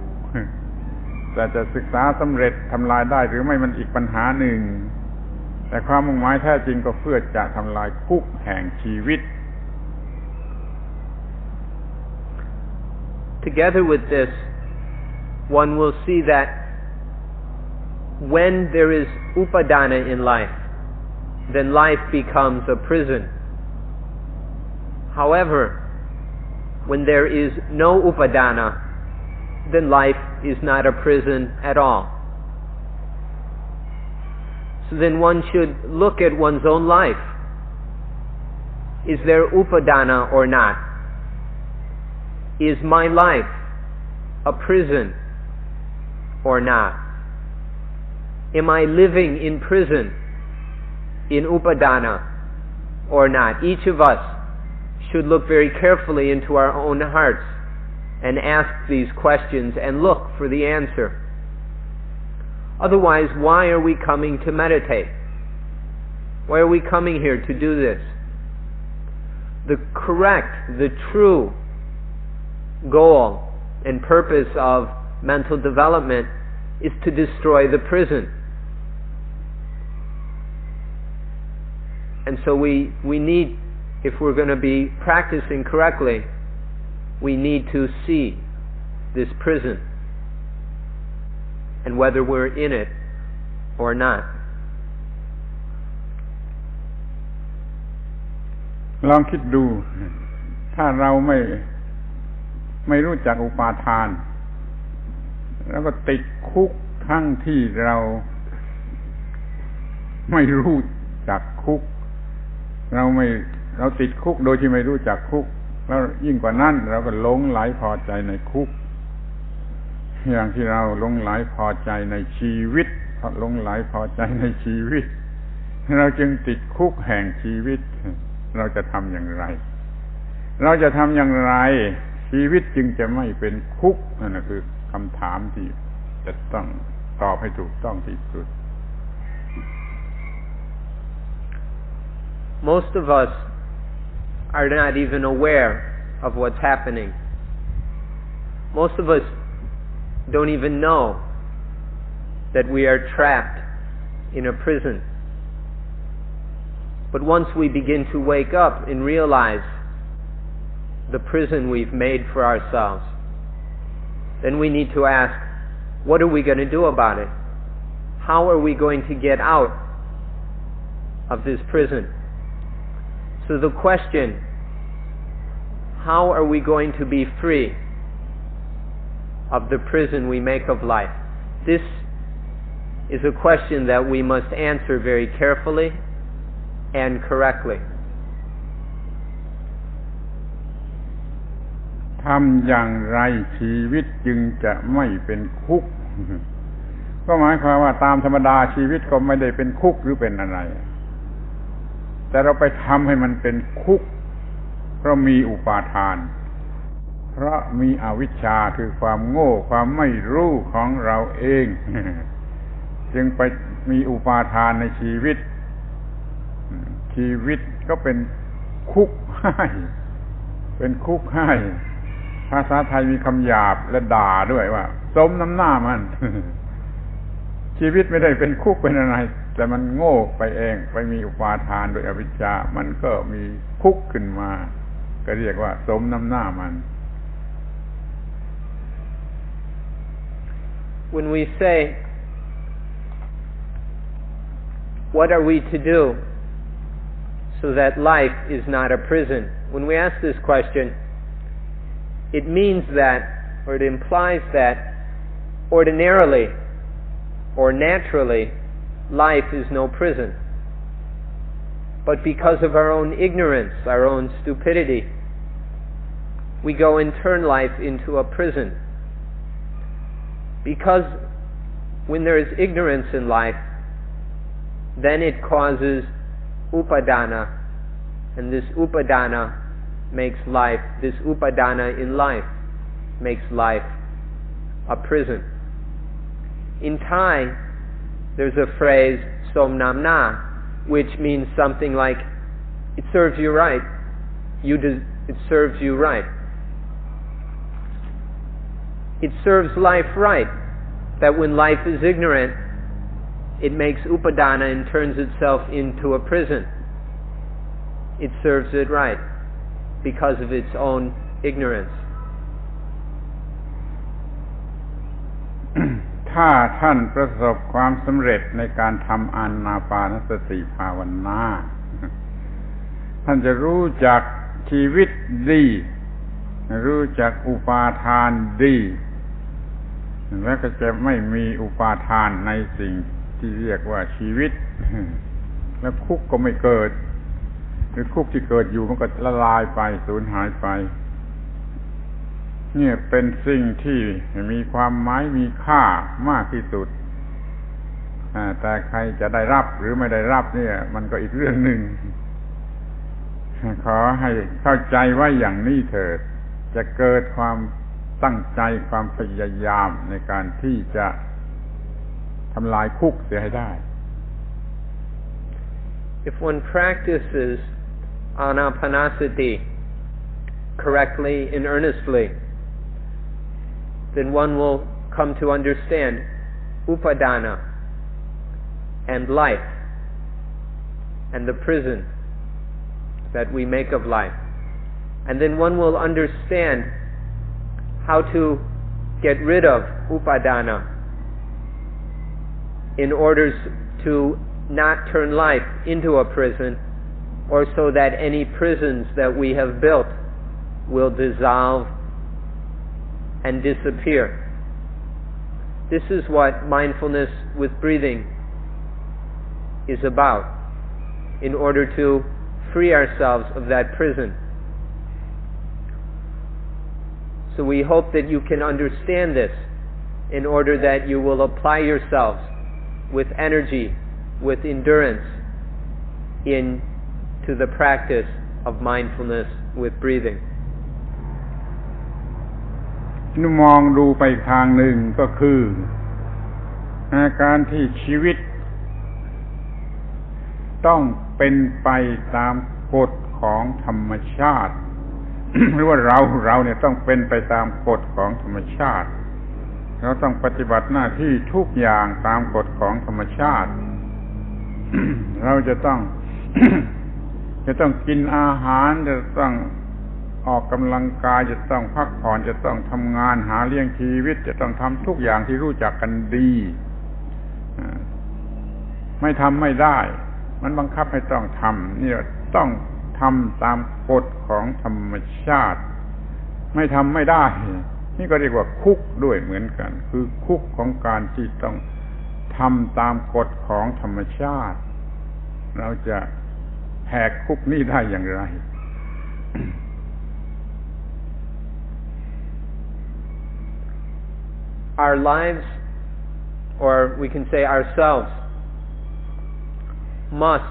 แต่จะศึกษาสำเร็จทำลายได้หรือไม่มันอีกปัญหาหนึ่งแต่ความมุ่งหมายแท้จริงก็เพื่อจะทำลายคุกแห่งชีวิต Together with this, one will see that when there is upadana in life, then life becomes a prison. However, when there is no upadana, then life is not a prison at all. So then one should look at one's own life. Is there upadana or not? Is my life a prison or not? Am I living in prison, in upadana, or not? Each of us should look very carefully into our own hearts and ask these questions and look for the answer. Otherwise, why are we coming to meditate? Why are we coming here to do this? The correct, the true goal and purpose of mental development is to destroy the prison. And so we need, if we're going to be practicing correctly, we need to see this prison and whether we're in it or not. ลองคิดดูถ้าเราไม่รู้จักอุปาทานแล้วก็ติดคุกทั้งที่เราไม่รู้จักคุกเราติดคุกโดยที่ไม่รู้จักคุกแล้วยิ่งกว่านั้นเราก็หลงไหลพอใจในคุกอย่างที่เราหลงไหลพอใจในชีวิตเพราะหลงไหลพอใจในชีวิตเราจึงติดคุกแห่งชีวิตเราจะทำอย่างไรชีวิตจึงจะไม่เป็นคุกนั่นคือคำถามที่จะต้องตอบให้ถูกต้องที่สุด Most of us are not even aware of what's happening. Most of us don't even know that we are trapped in a prison. But once we begin to wake up and realize the prison we've made for ourselves, then we need to ask, what are we going to do about it? How are we going to get out of this prison? So the question, how are we going to be free of the prison we make of life? This is a question that we must answer very carefully and correctly. ทำอย่างไรชีวิตจึงจะไม่เป็นคุก ก็หมายความว่าตามธรรมดาชีวิตก็ไม่ได้เป็นคุกหรือเป็นอะไรแต่เราไปทำให้มันเป็นคุกเพราะมีอุปาทานเพราะมีอวิชชาคือความโง่ความไม่รู้ของเราเอง จึงไปมีอุปาทานในชีวิตชีวิตก็เป็นคุกให้เป็นคุกให้ภาษาไทยมีคำหยาบและด่าด้วยว่าสมน้ำหน้ามัน ชีวิตไม่ได้เป็นคุกเป็นอะไรแต่มันโง่ไปเองไปมีอุปาทานโดยอวิชชามันก็มีคุกขึ้นมาก็เรียกว่าสมน้ำหน้ามัน When we say, what are we to do so that life is not a prison? When we ask this question, it means that, or it implies that, ordinarily or naturally, life is no prison. But because of our own ignorance, our own stupidity, we go and turn life into a prison. Because when there is ignorance in life, then it causes upadana, and this upadana makes life, this upadana in life makes life a prison. In Thai, there's a phrase, som nam na, which means something like, it serves you right, it serves you right. It serves life right, that when life is ignorant, it makes upadana and turns itself into a prison. It serves it right because of its own ignorance. ถ้าท่านประสบความสำเร็จในการทำอานาปานสติภาวนาท่านจะรู้จักชีวิตดีรู้จักอุปาทานดีแล้วก็จะไม่มีอุปาทานในสิ่งที่เรียกว่าชีวิตแล้วคุกก็ไม่เกิดหรือคุกที่เกิดอยู่มันก็ละลายไปสูญหายไปเนี่ยเป็นสิ่งที่มีความหมายมีค่ามากที่สุดแต่ใครจะได้รับหรือไม่ได้รับเนี่ยมันก็อีกเรื่องหนึ่งขอให้เข้าใจไว้อย่างนี้เถิดจะเกิดความตั้งใจความพยายามในการที่จะทำลายคุกเสียให้ได้ If one practices anapanasati correctly and earnestly, then one will come to understand upadana and life and the prison that we make of life. And then one will understand how to get rid of upadana in order to not turn life into a prison, or so that any prisons that we have built will dissolve and disappear. This is what mindfulness with breathing is about, in order to free ourselves of that prison. So we hope that you can understand this, in order that you will apply yourselves with energy, with endurance, into the practice of mindfulness with breathing. มองดูไปทางหนึ่งก็คือการที่ชีวิตต้องเป็นไปตามกฎของธรรมชาติ หรือว่าเราเนี่ยต้องเป็นไปตามกฎของธรรมชาติเราต้องปฏิบัติหน้าที่ทุกอย่างตามกฎของธรรมชาติ เราจะต้อง กินอาหารจะต้อง ออกกำลังกายจะต้องพักผ่อนจะต้องทำงานหาเลี้ยงชีวิตจะต้องทำทุกอย่างที่รู้จักกันดีไม่ทำไม่ได้มันบังคับให้ต้องทำนี่ต้องทำตามกฎของธรรมชาติไม่ทำไม่ได้นี่ก็เรียกว่าคุกด้วยเหมือนกันคือคุกของการที่ต้องทำตามกฎของธรรมชาติเราจะแหกคุกนี้ได้อย่างไรOur lives, or we can say ourselves, must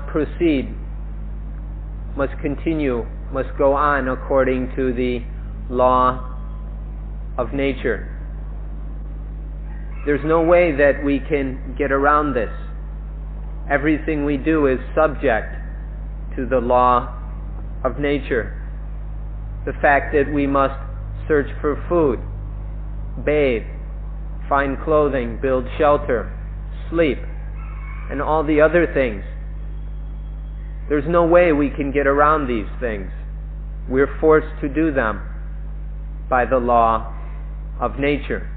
proceed, must continue, must go on according to the law of nature. There's no way that we can get around this. Everything we do is subject to the law of nature. The fact that we must search for food, bathe, find clothing, build shelter, sleep, and all the other things. There's no way we can get around these things. We're forced to do them by the law of nature.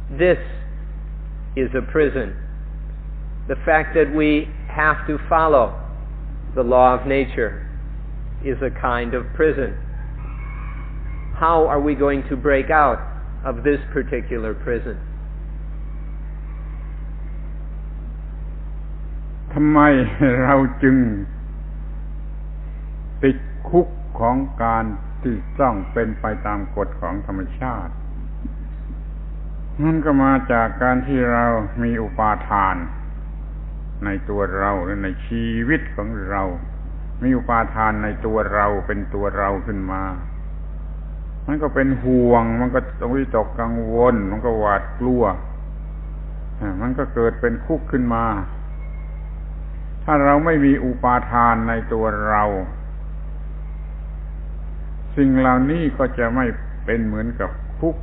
This is a prison. The fact that we have to follow the law of nature is a kind of prison. How are we going to break out of this particular prison? ทำไมเราจึงติดคุกของการที่ต้องเป็นไปตามกฎของธรรมชาตินั่นก็มาจากการที่เรามีอุปาทานในตัวเราและในชีวิตของเรามีอุปาทานในตัวเราเป็นตัวเราขึ้นมามันก็เป็นห่วงมันก็วิตกกังวลมันก็หวาดกลัวมันก็เกิดเป็นคุกขึ้นมาถ้าเราไม่มีอุปาทานในตัวเราสิ่งเหล่านี้ก็จะไม่เป็นเหมือนกับคุก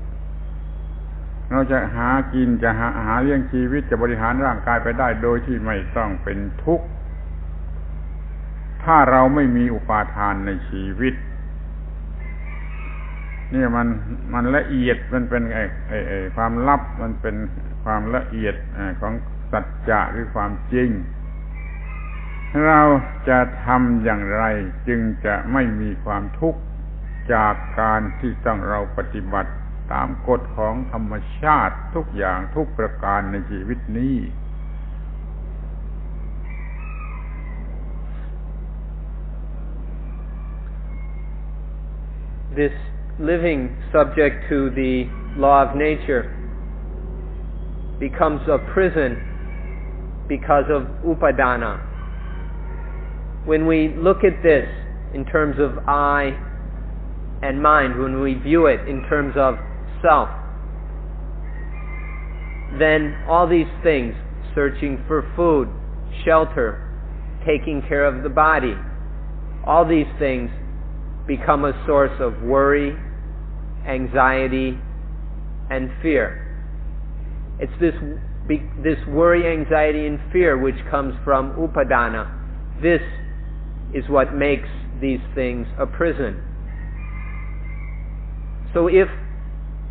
เราจะหากินจะหาเลี้ยงชีวิตจะบริหารร่างกายไปได้โดยที่ไม่ต้องเป็นทุกข์ถ้าเราไม่มีอุปาทานในชีวิตนี่มันละเอียดมันเป็นความลับมันเป็นความละเอียดของสัจจะหรือความจริงเราจะทำอย่างไรจึงจะไม่มีความทุกข์จากการที่ต้องเราปฏิบัติตามกฎของธรรมชาติทุกอย่างทุกประการในชีวิตนี้ This living subject to the law of nature becomes a prison because of upadana. When we look at this in terms of I and mind, when we view it in terms of self, then all these things, searching for food, shelter, taking care of the body, all these things become a source of worry, anxiety, and fear. It's this worry, anxiety, and fear which comes from upadana. This is what makes these things a prison. So if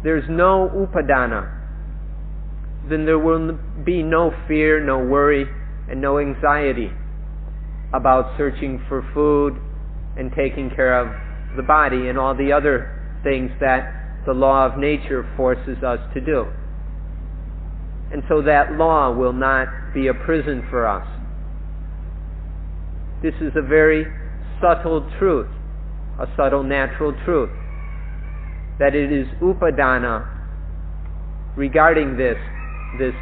there's no upadana, then there will be no fear, no worry, and no anxiety about searching for food and taking care of the body and all the other things that the law of nature forces us to do. And so that law will not be a prison for us. This is a very subtle truth, a subtle natural truth, that it is upadana regarding this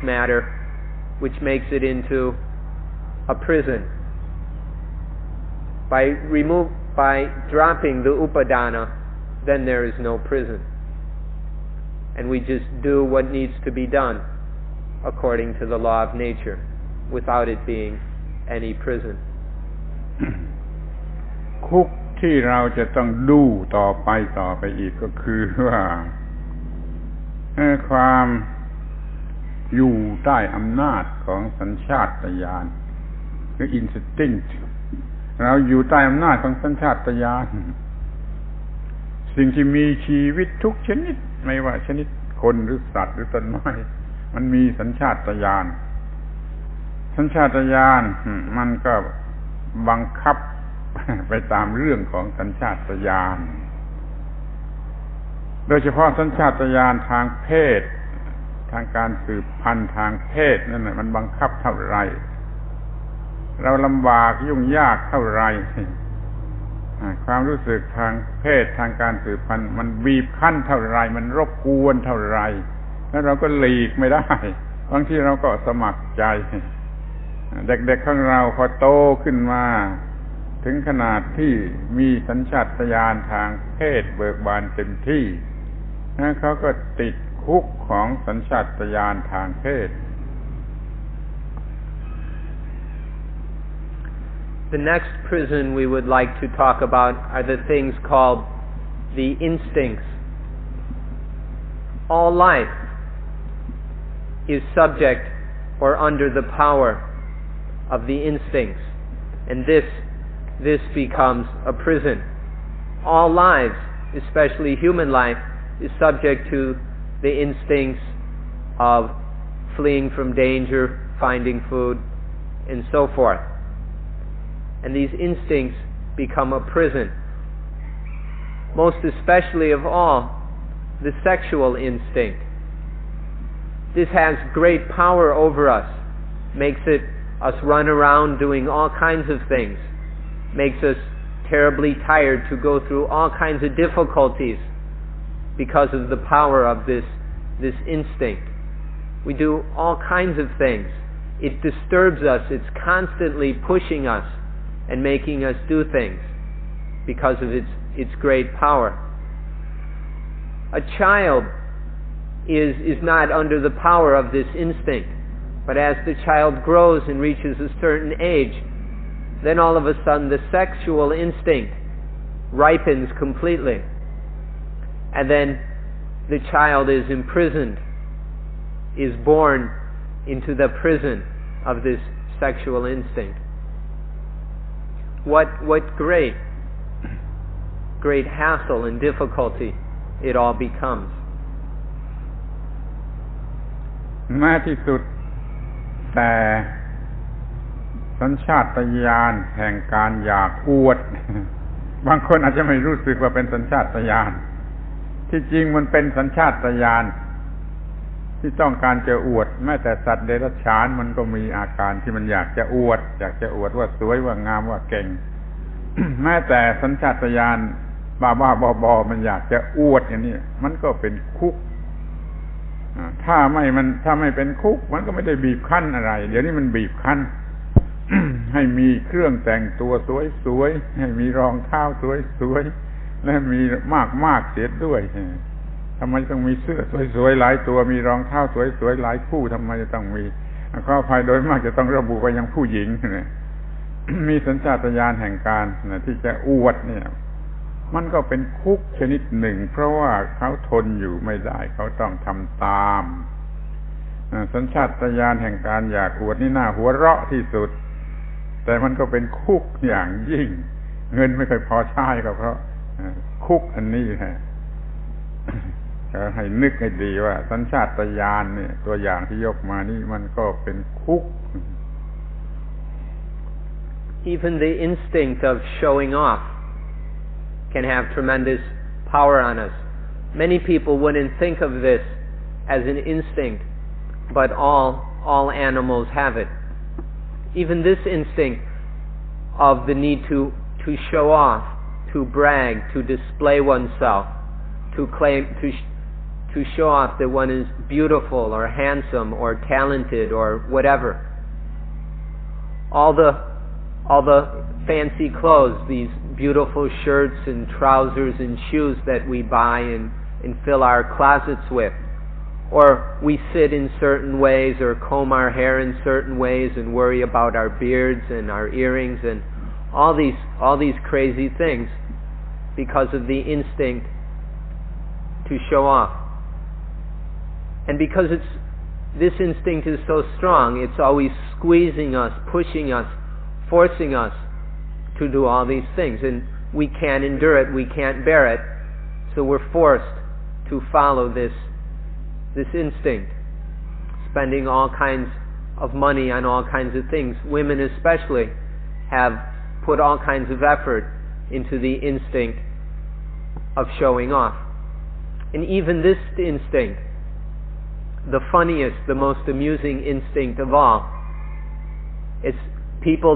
matter which makes it into a prison. By dropping the upadana, then there is no prison. And we just do what needs to be done according to the law of nature without it being any prison. คุกที่เราจะต้องดูต่อไปอีกก็คือว่าความอยู่ใต้อำนาจของสัญชาตญาณ หรือ instinct เราอยู่ใต้อำนาจของสัญชาตญาณสิ่งที่มีชีวิตทุกชนิดไม่ว่าชนิดคนหรือสัตว์หรือต้นไม้มันมีสัญชาตญาณสัญชาตญาณมันก็บังคับไปตามเรื่องของสัญชาตญาณโดยเฉพาะสัญชาตญาณทางเพศทางการสืบพันธุ์ทางเพศนั่นแหละมันบังคับเท่าไรเราลำบากยุ่งยากเท่าไรความรู้สึกทางเพศทางการสืบพันธุ์มันบีบคั้นเท่าไรมันรบกวนเท่าไรแล้วเราก็หลีกไม่ได้บางทีเราก็สมัครใจเด็กๆของเราพอโตขึ้นมาถึงขนาดที่มีสัญชาตญาณทางเพศเบิกบานเต็มที่เขาก็ติดคุกของสัญชาตญาณทางเพศ The next prison we would like to talk about are the things called the instincts. All life is subject or under the power of the instincts, and this becomes a prison. All lives, especially human life, is subject to the instincts of fleeing from danger, finding food, and so forth. And these instincts become a prison. Most especially of all, the sexual instinct. This has great power over us, makes us run around doing all kinds of things, makes us terribly tired to go through all kinds of difficulties because of the power of this instinct. We do all kinds of things. It disturbs us. It's constantly pushing us and making us do things because of its great power. A child is not under the power of this instinct, but as the child grows and reaches a certain age, then all of a sudden the sexual instinct ripens completely, and then the child is imprisoned, is born into the prison of this sexual instinct. What great hassle and difficulty it all becomes. แม้ที่สุดแต่สัญชาตญาณแห่งการอยากอวดบางคนอาจจะไม่รู้สึกว่าเป็นสัญชาตญาณที่จริงมันเป็นสัญชาตญาณที่ต้องการจะอวดแม้แต่สัตว์เดรัจฉานมันก็มีอาการที่มันอยากจะอวดว่าสวยว่างามว่าเก่ง แม้แต่สัญชาตญาณบ้าบอมันอยากจะอวดอย่างนี้มันก็เป็นคุกถ้าไม่เป็นคุกมันก็ไม่ได้บีบคั้นอะไรเดี๋ยวนี้มันบีบคั้น ให้มีเครื่องแต่งตัวสวยๆให้มีรองเท้าสวยๆและมีมากเสียด้วยทำไมต้องมีเสื้อสวยๆหลายตัวมีรองเท้าสวยๆหลายคู่ทำไมจะต้องมีข้อภัยโดยมากจะต้องระบุไปยังผู้หญิง มีสัญชาตญาณแห่งการที่จะอวดเนี่ยมันก็เป็นคุกชนิดหนึ่งเพราะว่าเขาทนอยู่ไม่ได้เขาต้องทำตามสัญชาตญาณแห่งการอยากอวดนี่น่าหัวเราะที่สุดแต่มันก็เป็นคุกอย่างยิ่งเงินไม่เคยพอใช้ก็เพราะคุกอันนี้ฮะให้นึกให้ดีว่าสัญชาตญาณเนี่ยตัวอย่างที่ยกมานี่มันก็เป็นคุก Even the instinct of showing off can have tremendous power on us. Many people wouldn't think of this as an instinct, but all animals have it. Even this instinct of the need to show off, to brag, to display oneself, to claim, to show off that one is beautiful or handsome or talented or whatever. All the fancy clothes, these beautiful shirts and trousers and shoes that we buy and fill our closets with, or we sit in certain ways or comb our hair in certain ways and worry about our beards and our earrings and all these crazy things because of the instinct to show off. And because this instinct is so strong, it's always squeezing us, pushing us forcing us to do all these things, and we can't endure it, we can't bear it, so we're forced to follow this instinct, spending all kinds of money on all kinds of things. Women especially have put all kinds of effort into the instinct of showing off. And even this instinct, the funniest, the most amusing instinct of all, it's people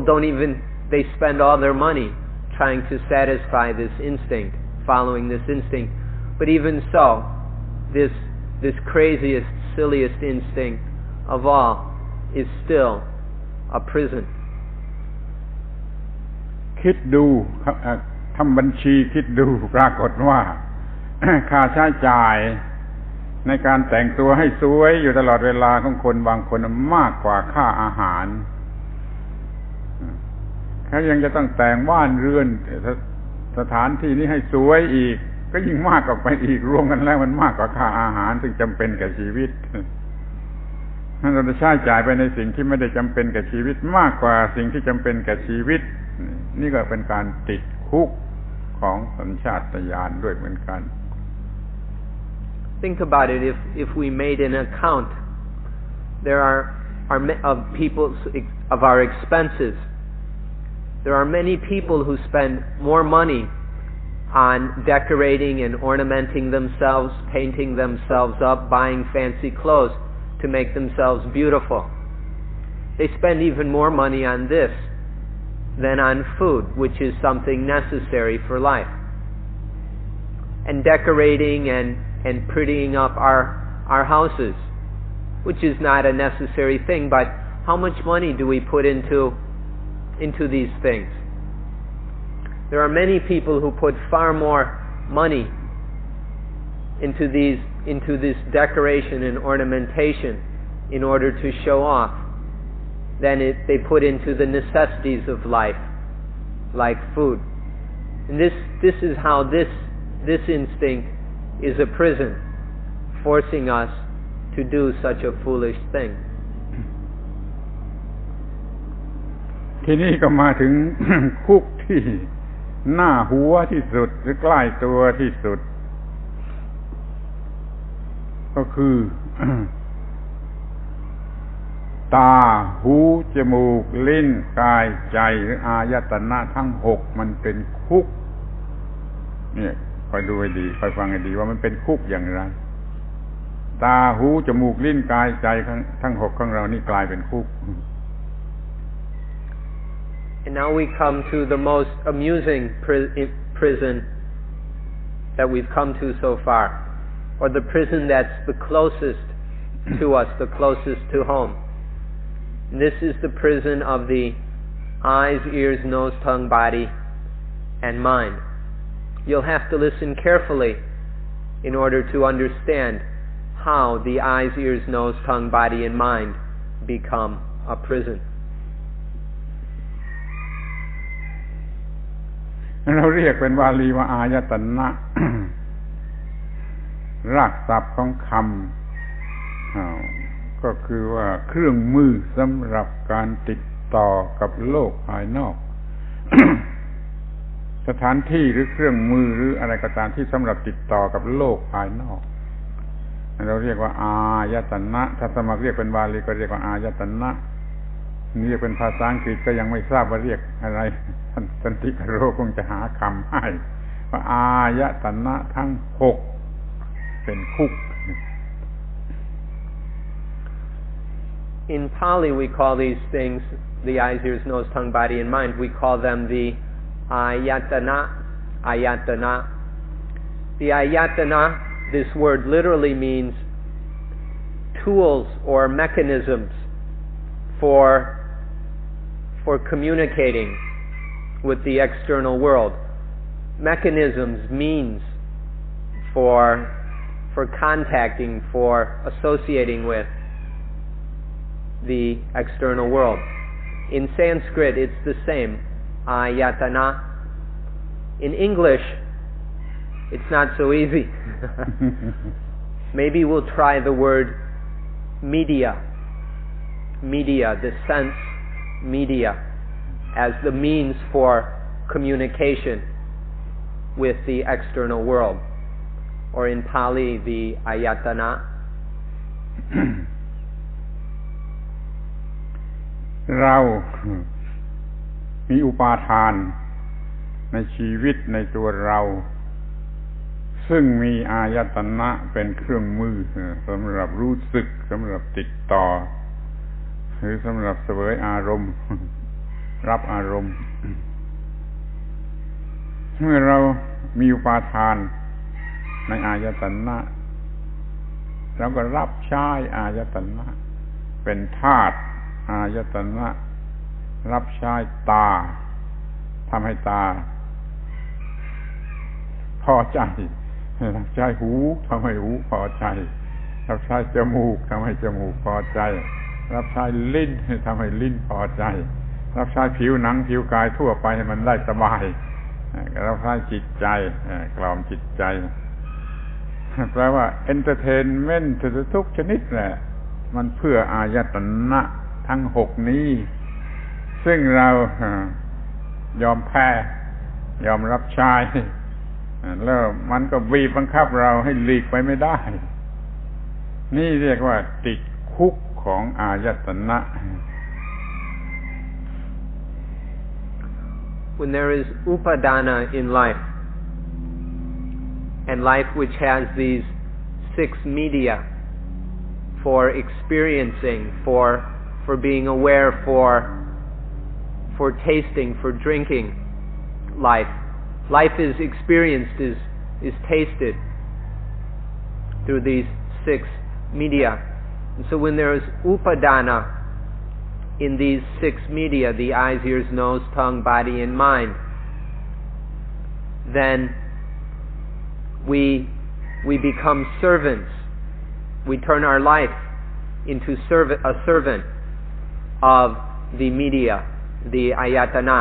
they spend all their money trying to satisfy this instinct, following this instinct. But even so, this craziest, silliest instinct of all is still a prison. คิดดูทำบัญชีคิดดูปรากฏว่า ค่าใช้จ่ายในการแต่งตัวให้สวยอยู่ตลอดเวลาของคนบางคนมากกว่าค่าอาหารเขายังจะต้องแต่งบ้านเรือนสถานที่นี้ให้สวยอีกก็ยิ่งมากออกไปอีกรวมกันแล้วมันมากกว่าค่าอาหารซึ่งจำเป็นแก่ชีวิตนั่นเราจะใช้จ่ายไปในสิ่งที่ไม่ได้จำเป็นแก่ชีวิตมากกว่าสิ่งที่จำเป็นแก่ชีวิตนี่ก็เป็นการติดคุกของสัญชาตญาณด้วยเหมือนกัน Think about it. If we made an account, there are of our expenses. There are many people who spend more money on decorating and ornamenting themselves, painting themselves up, buying fancy clothes to make themselves beautiful. They spend even more money on this than on food, which is something necessary for life. And decorating and prettying up our houses, which is not a necessary thing, but how much money do we put into these things? There are many people who put far more money into this decoration and ornamentation in order to show off than they put into the necessities of life, like food. And this is how this instinct is a prison, forcing us to do such a foolish thing. ทีนี้ก็มาถึง คุกที่หน้าหัวที่สุดหรือใกล้ตัวที่สุดก็คือ ตาหูจมูกลิ้นกายใจหรืออายตนะทั้งหกมันเป็นคุกเนี่ยคอยดูให้ดีคอยฟังให้ดีว่ามันเป็นคุกอย่างไรตาหูจมูกลิ้นกายใจทั้งหกของเรานี่กลายเป็นคุก And now we come to the most amusing prison that we've come to so far, or the prison that's the closest to us, the closest to home. And this is the prison of the eyes, ears, nose, tongue, body, and mind. You'll have to listen carefully in order to understand how the eyes, ears, nose, tongue, body, and mind become a prison. เราเรียกเป็นวาลีว่าอายตนะ รากศัพท์ของคำก็คือว่าเครื่องมือสำหรับการติดต่อกับโลกภายนอก สถานที่หรือเครื่องมือหรืออะไรก็ตามที่สำหรับติดต่อกับโลกภายนอกเราเรียกว่าอายตนะถ้าสมัครเรียกเป็นวาลีก็เรียกว่าอายตนะเรียกเป็นภาษาอังกฤษก็ยังไม่ทราบว่าเรียกอะไรท่านสันติโรคงจะหาคำให้ว่าอายตนะทั้งหกเป็นคุก In Pali we call these things the eyes, ears, nose, tongue, body, and mind. We call them the ayatana. The ayatana, this word literally means tools or mechanisms for communicating with the external world. Mechanisms, means for contacting, for associating with the external world. In Sanskrit, it's the same, ayatana. In English, it's not so easy. Maybe we'll try the word media, the sense media, as the means for communication with the external world, or in Pali, the ayatana. เรามีอุปาทานในชีวิตในตัวเราซึ่งมีอายตนะเป็นเครื่องมือสำหรับรู้สึกสำหรับติดต่อหรือสำหรับเสวยอารมณ์รับอารมณ์เมื่อเรามีอุปาทานในอายตนะเราก็รับใช้อายตนะเป็นธาตุอายตนะรับใช้ตาทำให้ตาพอใจรับใช้หูทำให้หูพอใจรับใช้จมูกทำให้จมูกพอใจรับใช้ลิ้นทำให้ลิ้นพอใจรับใช้ผิวหนังผิวกายทั่วไปให้มันได้สบายรับใช้จิตใจกล่อมจิตใจแปลว่า entertainment ทุกชนิดแหละมันเพื่ออายตนะทั้ง6นี้ซึ่งเรายอมแพ้ยอมรับใช้แล้วมันก็บีบบังคับเราให้หลีกไปไม่ได้นี่เรียกว่าติดคุกของอายตนะ When there is upadana in life, and life which has these 6 media for experiencing, for being aware, for tasting, for drinking life is experienced, is tasted through these 6 media. And so when there is upadana in these 6 media, the eyes, ears, nose, tongue, body, and mind, then we become servants. We turn our life into a servant of the media, the ayatana.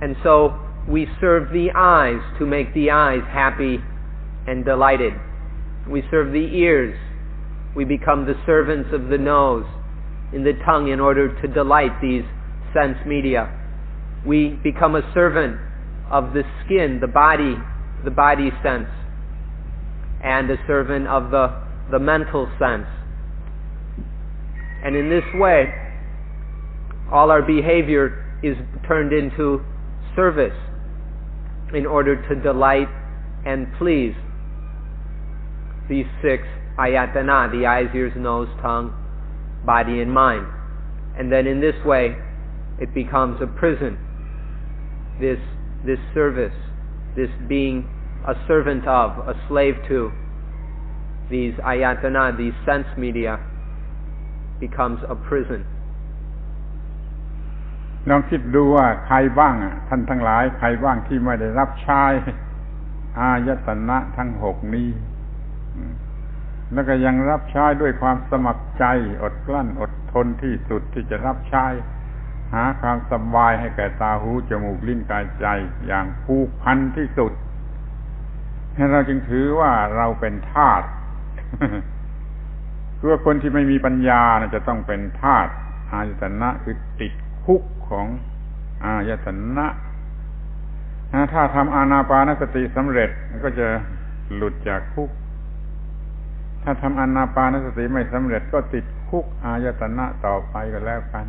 And so we serve the eyes to make the eyes happy and delighted. We serve the ears. We become the servants of the nose and the tongue in order to delight these sense media. We become a servant of the skin, the body sense, and a servant of the mental sense. And in this way, all our behavior is turned into service in order to delight and please these 6 ayatana, the eyes, ears, nose, tongue, body, and mind. And then in this way, it becomes a prison. This service, this being a servant of, a slave to these ayatana, these sense media, becomes a prison. ลองคิดดูว่าใครบ้างท่านทั้งหลายใครบ้างที่ไม่ได้รับใช้อายตนะทั้ง6นี้แล้วก็ยังรับใช้ด้วยความสมัครใจอดกลั้นอดทนที่สุดที่จะรับใช้หาความสบายให้แก่ตาหูจมูกลิ้นกายใจอย่างผูกพันที่สุดให้เราจึงถือว่าเราเป็นทาสคือว่าคนที่ไม่มีปัญญาจะต้องเป็นทาสอายตนะคือติดคุกของอายตนะถ้าทำอานาปานสติสำเร็จก็จะหลุดจากคุกถ้าทำอานาปานสติไม่สำเร็จก็ติดคุกอายตนะต่อไปก็แล้วกัน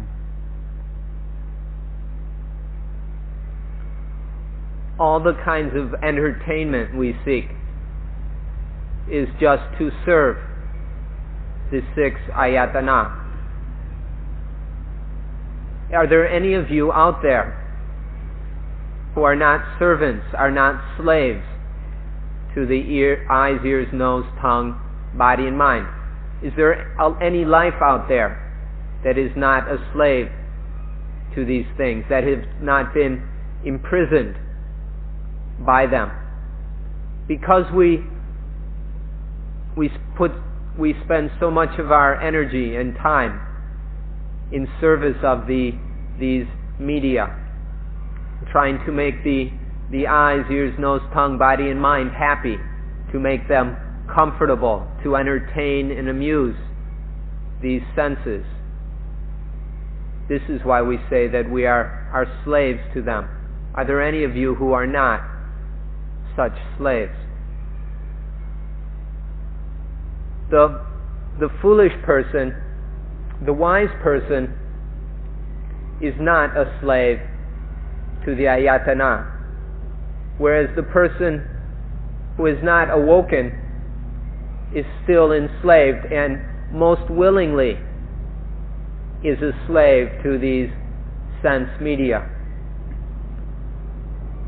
All the kinds of entertainment we seek is just to serve the 6 ayatana. Are there any of you out there who are not servants, are not slaves to the eyes, ears, nose, tongue, body, and mind? Is there any life out there that is not a slave to these things, that has not been imprisoned by them? Because we spend so much of our energy and time in service of these media, trying to make the eyes, ears, nose, tongue, body, and mind happy, to make them comfortable, to entertain and amuse these senses. This is why we say that we are slaves to them. Are there any of you who are not such slaves? The foolish person, the wise person, is not a slave to the ayatana, whereas the person who is not awoken is still enslaved and most willingly is a slave to these sense media.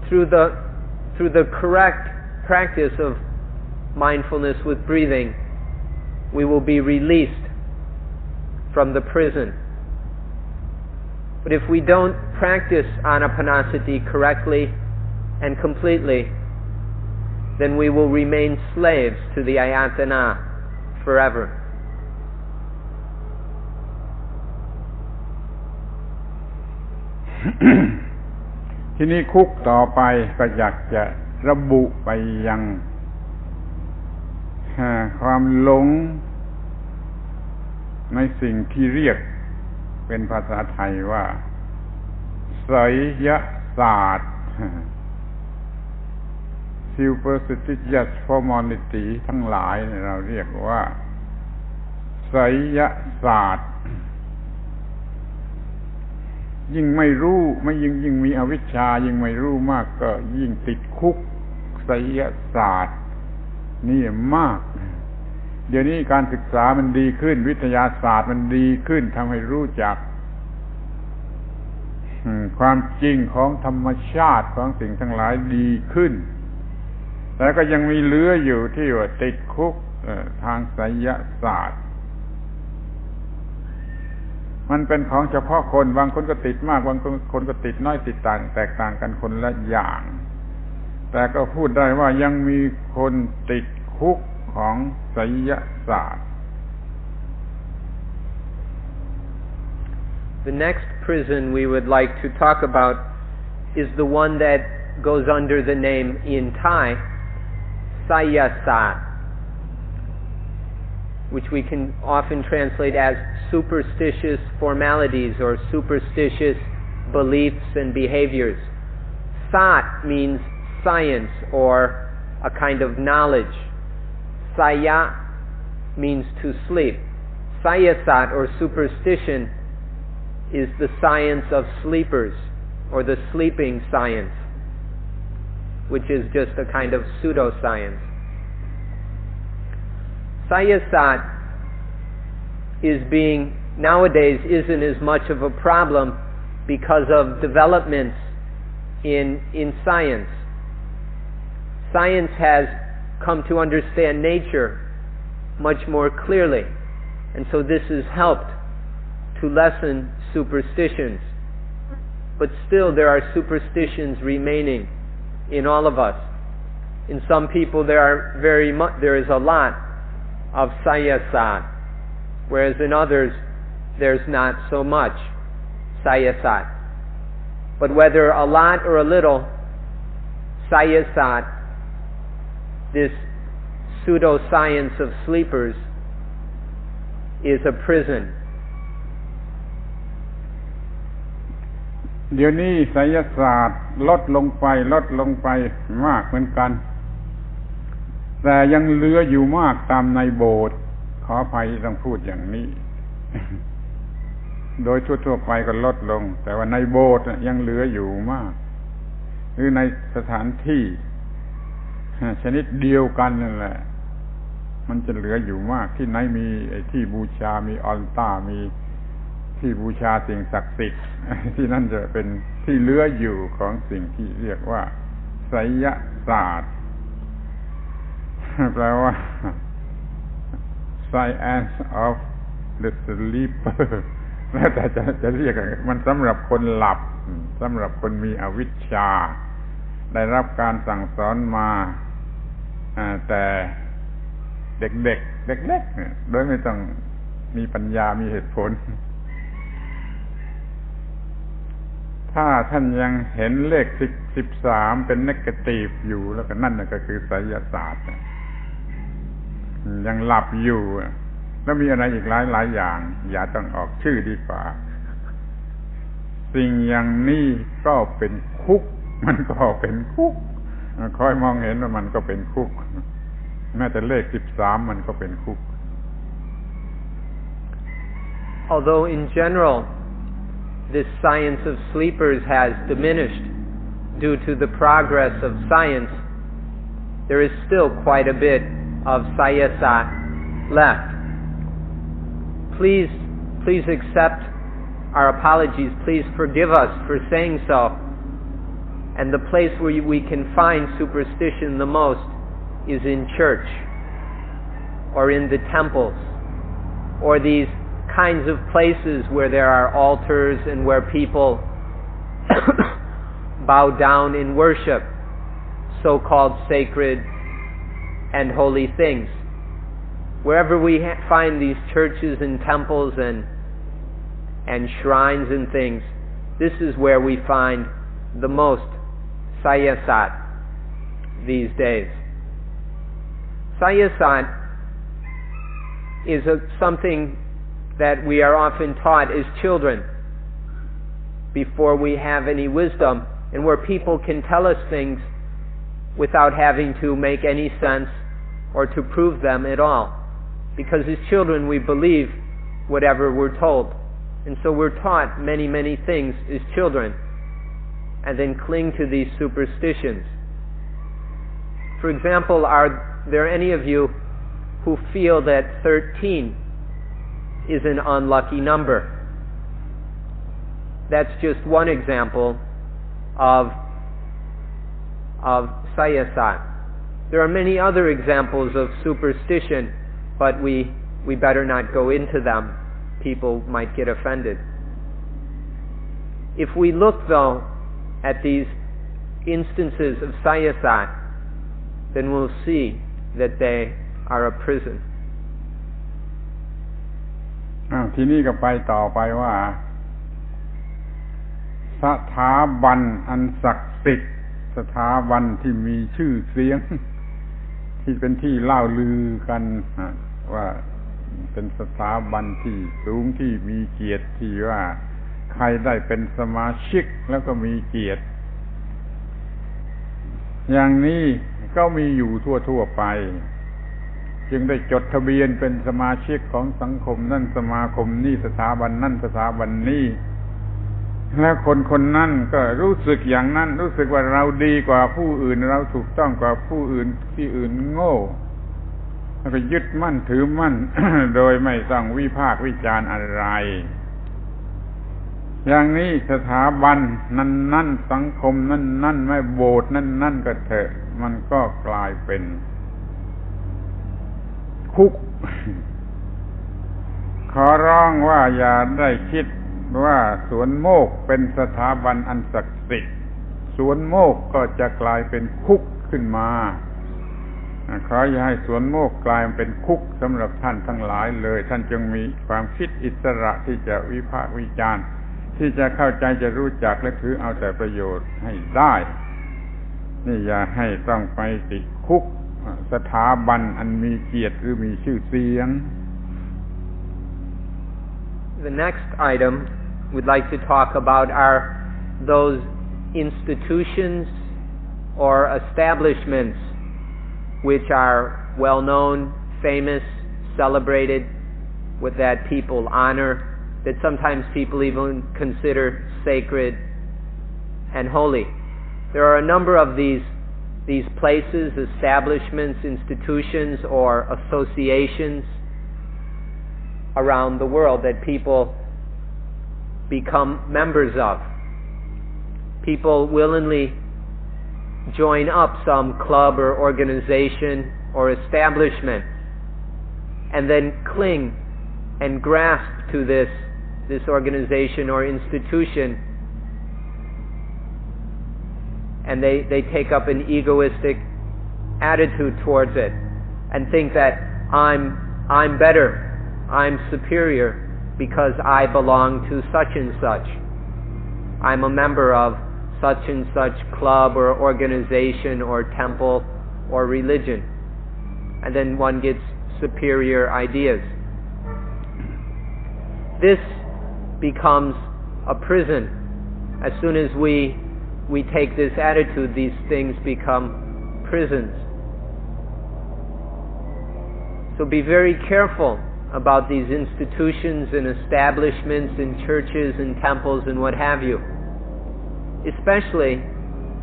Through the correct practice of mindfulness with breathing, we will be released from the prison. But if we don't practice anapanasati correctly and completely, then we will remain slaves to the ayatana forever. ทีนี้คุกต่อไปก็อยากจะระบุไปยังความหลงในสิ่งที่เรียกเป็นภาษาไทยว่าไสยศาสตร์ superstitious formality ทั้งหลายเราเรียกว่าไสยศาสตร์ยิ่งไม่รู้ไม่ยิ่งมีอวิชชายิ่งไม่รู้มากก็ยิ่งติดคุกไสยศาสตร์นี่มากเดี๋ยวนี้การศึกษามันดีขึ้นวิทยาศาสตร์มันดีขึ้นทำให้รู้จักความจริงของธรรมชาติของสิ่งทั้งหลายดีขึ้นแต่ก็ยังมีเหลืออยู่ที่ว่าติดคุกทางไสยศาสตร์มันเป็นของเฉพาะคนบางคนก็ติดมากบางคนก็ติดน้อยติดต่างแตกต่างกันคนละอย่างแต่ก็พูดได้ว่ายังมีคนติดคุกของไสยศาสตร์ The next prison we would like to talk about is the one that goes under the name in Thai Sayasat, which we can often translate as superstitious formalities or superstitious beliefs and behaviors. Sat means science or a kind of knowledge. Saya means to sleep. Sayasat or superstition is the science of sleepers or the sleeping science, which is just a kind of pseudoscience. Sayasat nowadays isn't as much of a problem because of developments in science. Science has come to understand nature much more clearly, and so this has helped to lessen superstitions. But still there are superstitions remaining in all of us. In some people there is a lot of sayasat, whereas in others there's not so much sayasat. But whether a lot or a little, sayasat, this pseudoscience of sleepers, is a prison. เดี๋ยวนี้ไสยศาสตร์ลดลงไปมากเหมือนกันแต่ยังเหลืออยู่มากตามในโบสถ์ขออภัยต้องพูดอย่างนี้ โดยทั่วๆไปก็ลดลงแต่ว่าในโบสถ์ยังเหลืออยู่มากหรือในสถานที่ชนิดเดียวกันนั่นแหละมันจะเหลืออยู่มากที่ไหนมีที่บูชามีอัลตาร์มีที่บูชาสิ่งศักดิ์สิทธิ์ที่นั่นจะเป็นที่เหลืออยู่ของสิ่งที่เรียกว่าไสยศาสตร์แปลว่า science of the sleeper แล้วแต่จะเรียกมันสำหรับคนหลับสำหรับคนมีอวิชชาได้รับการสั่งสอนมาแต่เด็กโดยไม่ต้องมีปัญญามีเหตุผลถ้าท่านยังเห็นเลข13เป็นเนกาทีฟอยู่แล้วก็นั่นก็คือไสยศาสตร์ยังหลับอยู่แล้วมีอะไรอีกหลายอย่างอย่าต้องออกชื่อดีกว่า สิ่งอย่างนี้ก็เป็นคุกมันก็เป็นคุกคอยมองเห็นว่ามันก็เป็นคุกแม้แต่เลข13มันก็เป็นคุก Although in general this science of sleepers has diminished due to the progress of science, there is still quite a bit of sayasat left. Please accept our apologies. Please forgive us for saying so. And the place where we can find superstition the most is in church, or in the temples, or these kinds of places where there are altars and where people bow down in worship so-called sacred and holy things. Wherever we find these churches and temples and shrines and things, this is where we find the most sayasat these days. Sayasat is something that we are often taught as children before we have any wisdom, and where people can tell us things without having to make any sense or to prove them at all. Because as children we believe whatever we're told. And so we're taught many, many things as children and then cling to these superstitions. For example, are there any of you who feel that 13 is an unlucky number? That's just one example of sayasat. There are many other examples of superstition, but we better not go into them. People might get offended. If we look, though, at these instances of sayasat, then we'll see that they are a prison. ทีนี้ก็ไปต่อไปว่าสถาบันอันศักดิ์สิทธิ์สถาบันที่มีชื่อเสียงที่เป็นที่เล่าลือกันว่าเป็นสถาบันที่สูงที่มีเกียรติที่ว่าใครได้เป็นสมาชิกแล้วก็มีเกียรติอย่างนี้ก็มีอยู่ทั่วไปจึงได้จดทะเบียนเป็นสมาชิกของสังคมนั่นสมาคมนี้สถาบันนั่นสถาบันนี้แล้วคนนั้นก็รู้สึกอย่างนั้นรู้สึกว่าเราดีกว่าผู้อื่นเราถูกต้องกว่าผู้อื่นที่อื่นโง่แล้วก็ยึดมั่นถือมั่น โดยไม่ต้องวิพากษ์วิจารณ์อะไรอย่างนี้สถาบันนั้นสังคมนั้นไม่โบสถ์นั้นก็เถอะมันก็กลายเป็นคุก ขอร้องว่าอย่าได้คิดว่าสวนโมกเป็นสถาบันอันศักดิ์สิทธิ์สวนโมกก็จะกลายเป็นคุกขึ้นมาขออย่าให้สวนโมกกลายเป็นคุกสำหรับท่านทั้งหลายเลยท่านจงมีความคิดอิสระที่จะวิพากษ์วิจารณ์ที่จะเข้าใจจะรู้จักและถือเอาแต่ประโยชน์ให้ได้นี่อย่าให้ต้องไปติดคุกสถาบันอันมีเกียรติหรือมีชื่อเสียง The next item we'd like to talk about are those institutions or establishments which are well known, famous, celebrated, with that people honor, that sometimes people even consider sacred and holy. There are a number of these places, establishments, institutions, or associations around the world that people become members of. People willingly join up some club or organization or establishment and then cling and grasp to this organization or institution, and they take up an egoistic attitude towards it and think that I'm better, I'm superior because I belong to such and such. I'm a member of such and such club or organization or temple or religion. And then one gets superior ideas. This becomes a prison As soon as we take this attitude, these things become prisons. So be very careful about these institutions and establishments and churches and temples and what have you. Especially,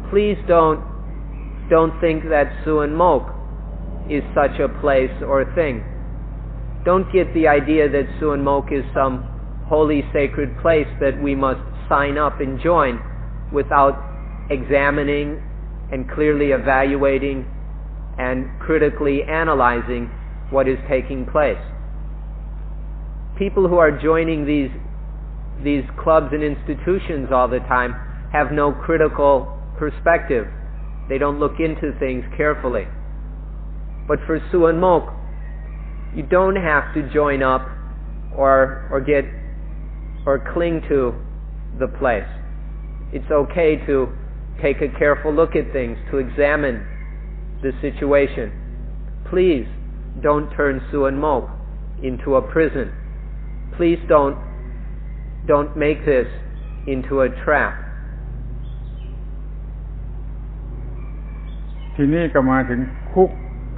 please don't think that Suan Mok is such a place or thing. Don't get the idea that Suan Mok is some holy sacred place that we must sign up and join without examining and clearly evaluating and critically analyzing what is taking place. People who are joining these clubs and institutions all the time have no critical perspective. They don't look into things carefully. But for Suan Mok, you don't have to join up or cling to the place. It's okay to take a careful look at things, to examine the situation. Please don't turn Suan Mok into a prison. Please don't make this into a trap. ทีนี้ก็มาถึงคุก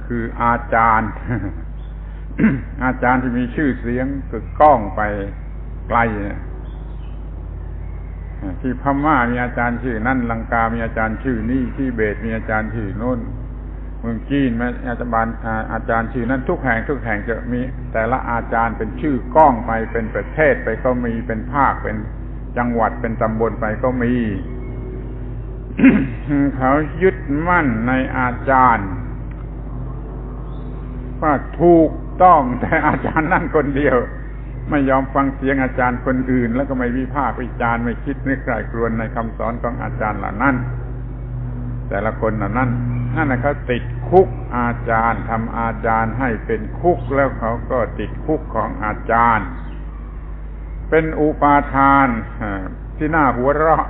คืออาจารย์ อาจารย์ที่มีชื่อเสียงก็ก้องไปไกลที่พม่ามีอาจารย์ชื่อนั่นลังกามีอาจารย์ชื่อนี่ที่เบตมีอาจารย์ชื่อโน่นเมืองจีนมีอาจารย์ชื่อนั้นทุกแห่งจะมีแต่ละอาจารย์เป็นชื่อก้องไปเป็นประเทศไปก็มีเป็นภาคเป็นจังหวัดเป็นตำบลไปก็มี เขายึดมั่นในอาจารย์ว่าถูกต้องแต่อาจารย์นั่นคนเดียวไม่ยอมฟังเสียงอาจารย์คนอื่นแล้วก็ไม่วิพากษ์วิจารณ์ไม่คิดนึกใคร่ครวญในคำสอนของอาจารย์เหล่านั้นแต่ละคนเหล่านั้นนั่นเขาติดคุกอาจารย์ทำอาจารย์ให้เป็นคุกแล้วเขาก็ติดคุกของอาจารย์เป็นอุปาทานที่น่าหัวเราะ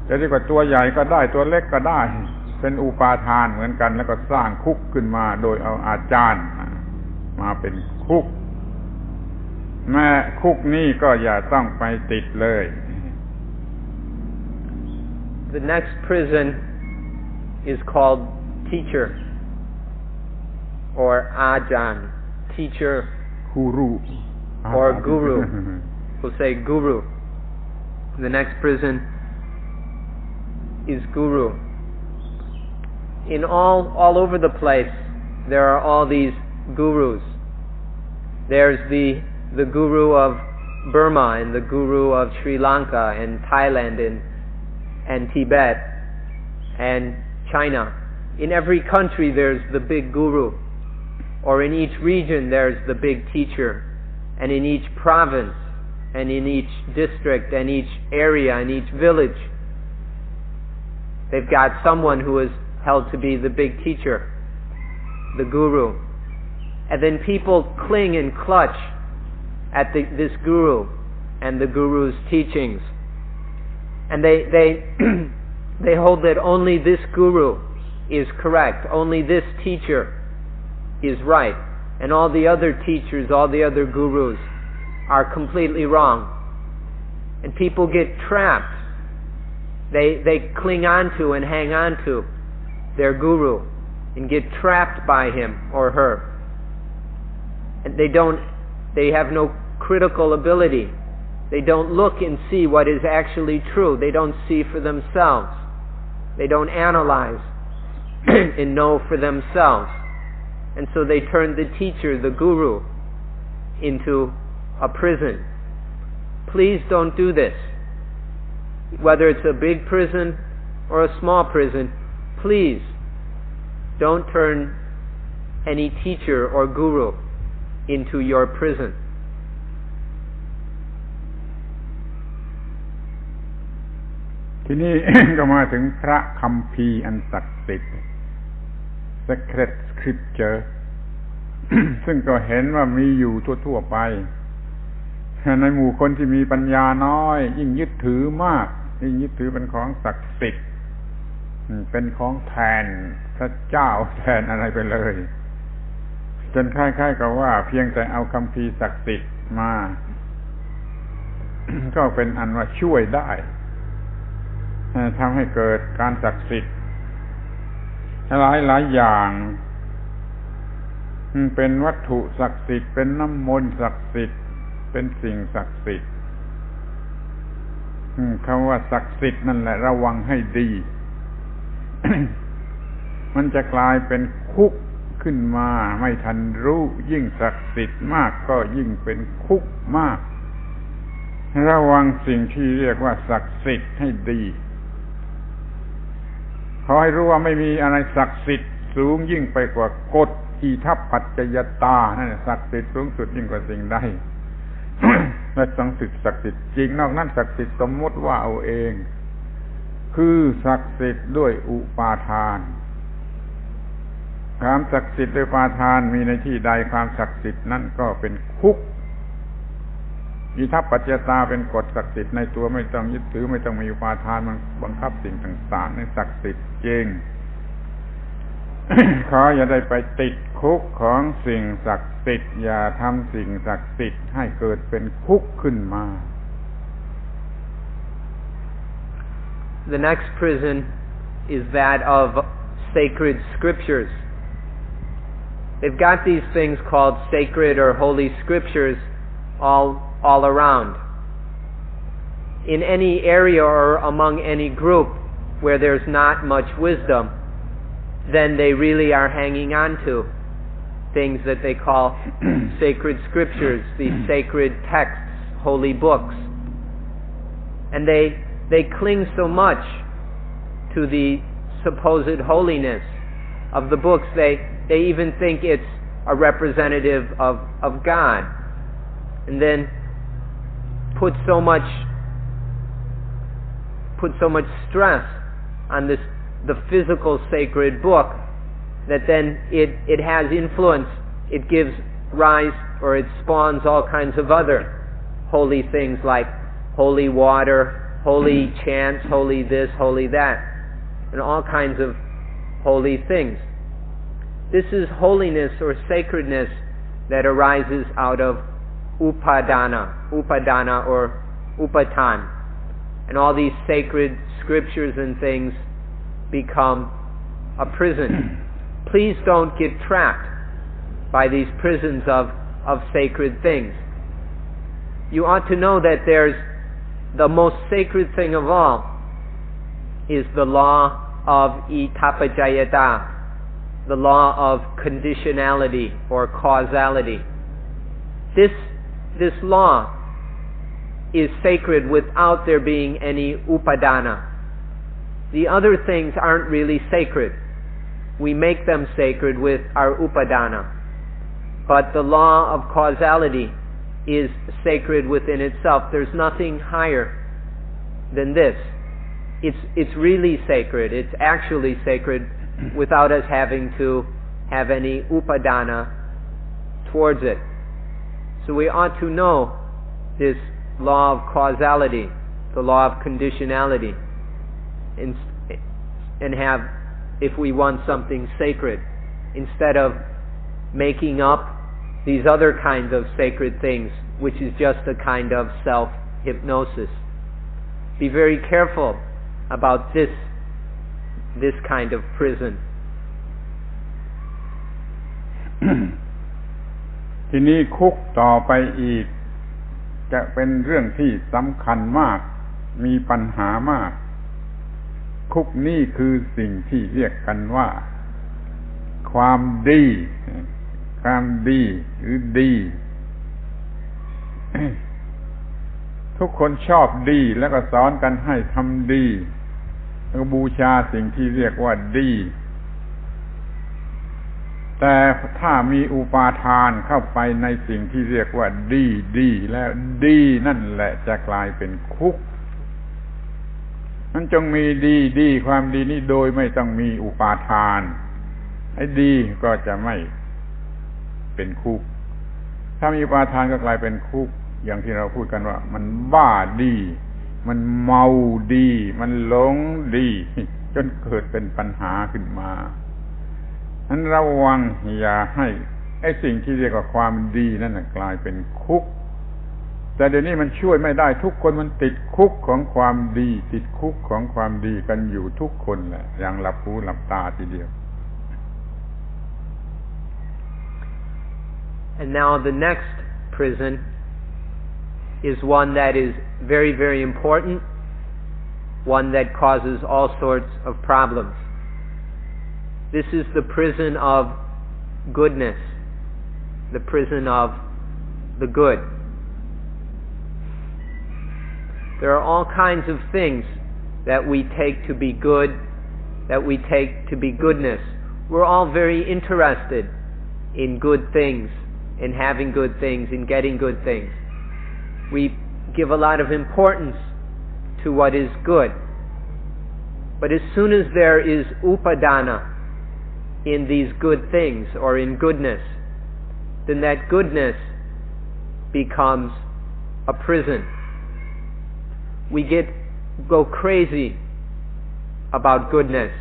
จะเรียกว่าตัวใหญ่ก็ได้ตัวเล็กก็ได้เป็นอุปาทานเหมือนกันแล้วก็สร้างคุกขึ้นมาโดยเอาอาจารย์มาเป็นคุกแม่คุกนี้ก็อย่าต้องไปติดเลย The next prison is called teacher or ajan, teacher, guru or guru. We'll say guru. The next prison is guru. In all over the place, there are all these gurus. There's the guru of Burma and the guru of Sri Lanka and Thailand and Tibet and China. In every country there's the big guru, or in each region there's the big teacher, and in each province and in each district and each area and each village they've got someone who is held to be the big teacher, the guru. And then people cling and clutch at this guru and the guru's teachings. And they they hold that only this guru is correct, only this teacher is right, and all the other teachers, all the other gurus are completely wrong. And people get trapped. They cling on to and hang on to their guru and get trapped by him or her. And they have no critical ability. They don't look and see what is actually true. They don't see for themselves. They don't analyze and know for themselves. And so they turn the teacher, the guru, into a prison. Please don't do this. Whether it's a big prison or a small prison, please don't turn any teacher or guru into your prison. ทีนี้ ก็มาถึงพระคัมภีร์อันศักดิ์สิทธิ์ Sacred Scripture ซึ่งก็เห็นว่ามีอยู่ทั่วๆไปในหมู่คนที่มีปัญญาน้อยยิ่งยึดถือมากยิ่งยึดถือเป็นของศักดิ์สิทธิ์เป็นของแทนพระเจ้าแทนอะไรไปเลยจนคล้ายๆกับว่าเพียงแต่เอาคัมภีร์ศักดิ์สิทธิ์มา ก็เป็นอันว่าช่วยได้ ทำให้เกิดการศักดิ์สิทธิ์หลายอย่างเป็นวัตถุศักดิ์สิทธิ์เป็นน้ำมนต์ศักดิ์สิทธิ์เป็นสิ่งศักดิ์สิทธิ์คำว่าศักดิ์สิทธิ์นั่นแหละระวังให้ดี มันจะกลายเป็นคุกขึ้นมาไม่ทันรู้ยิ่งศักดิ์สิทธิ์มากก็ยิ่งเป็นคุกมากระวังสิ่งที่เรียกว่าศักดิ์สิทธิ์ให้ดีขอให้รู้ว่าไม่มีอะไรศักดิ์สิทธิ์สูงยิ่งไปกว่ากฎอิทัปปัจจยตานั่นศักดิ์สิทธิ์สูงสุดยิ่งกว่าสิ่งใด และศักดิ์สิทธิ์จริงนอกนั้นศักดิ์สิทธิ์สมมติว่าเอาเองคือศักดิ์สิทธิ์ด้วยอุปาทานความศักดิ์สิทธิ์ด้วยอุปาทานมีในที่ใดความศักดิ์สิทธิ์นั่นก็เป็นคุกอิทัปปัจจยตาเป็นกฎศักดิ์สิทธิ์ในตัวไม่ต้องยึดถือไม่ต้องมีอุปาทานมันบังคับสิ่งต่างๆในศักดิ์สิทธิ์จริง ขออย่าได้ไปติดคุกของสิ่งศักดิ์สิทธิ์อย่าทำสิ่งศักดิ์สิทธิ์ให้เกิดเป็นคุกขึ้นมา The next prison is that of sacred scriptures. They've got these things called sacred or holy scriptures all around. In any area or among any group where there's not much wisdom, then they really are hanging on to things that they call sacred scriptures, these sacred texts, holy books. And they cling so much to the supposed holiness of the books, they even think it's a representative of God. And then put so much stress on the physical sacred book that then it has influence, it gives rise or it spawns all kinds of other holy things like holy water, holy chants, holy this, holy that, and all kinds of holy things. This is holiness or sacredness that arises out of upadana or upatan. And all these sacred scriptures and things become a prison. Please don't get trapped by these prisons of sacred things. You ought to know that there's the most sacred thing of all is the law of itapajayata, the law of conditionality or causality. This law is sacred without there being any upadana. The other things aren't really sacred. We make them sacred with our upadana. But the law of causality is sacred within itself. There's nothing higher than this. It's really sacred. It's actually sacred without us having to have any upadana towards it. So we ought to know this law of causality, the law of conditionality, and have, if we want something sacred, instead of making up these other kinds of sacred things, which is just a kind of self-hypnosis. Be very careful about this kind of prison. ทีนี้คุกต่อไปอีกจะเป็นเรื่องที่สำคัญมากมีปัญหามากคุกนี่คือสิ่งที่เรียกกันว่าความดีหรือดี ทุกคนชอบดีแล้วก็สอนกันให้ทำดีแล้วก็บูชาสิ่งที่เรียกว่าดีแต่ถ้ามีอุปาทานเข้าไปในสิ่งที่เรียกว่าดีแล้วดีนั่นแหละจะกลายเป็นคุกมันจงมีดีความดีนี้โดยไม่ต้องมีอุปาทานไอ้ดีก็จะไม่เป็นคุกถ้ามีอุปาทานก็กลายเป็นคุกอย่างที่เราพูดกันว่ามันบ้าดีมันเมาดีมันหลงดีจนเกิดเป็นปัญหาขึ้นมานั้นระวังอย่าให้ไอ้สิ่งที่เรียกว่าความดีนั่นกลายเป็นคุก แต่เดี๋ยวนี้มันช่วยไม่ได้ทุกคนมันติดคุกของความดีติดคุกของความดีกันอยู่ทุกคนแหละอย่างหลับหูหลับตาทีเดียว And now the next prison is one that is very, very important, one that causes all sorts of problems. This is the prison of goodness, the prison of the good. There are all kinds of things that we take to be good, that we take to be goodness. We're all very interested in good things, in having good things, in getting good things. We give a lot of importance to what is good. But as soon as there is upadana in these good things or in goodness, then that goodness becomes a prison. We go crazy about goodness.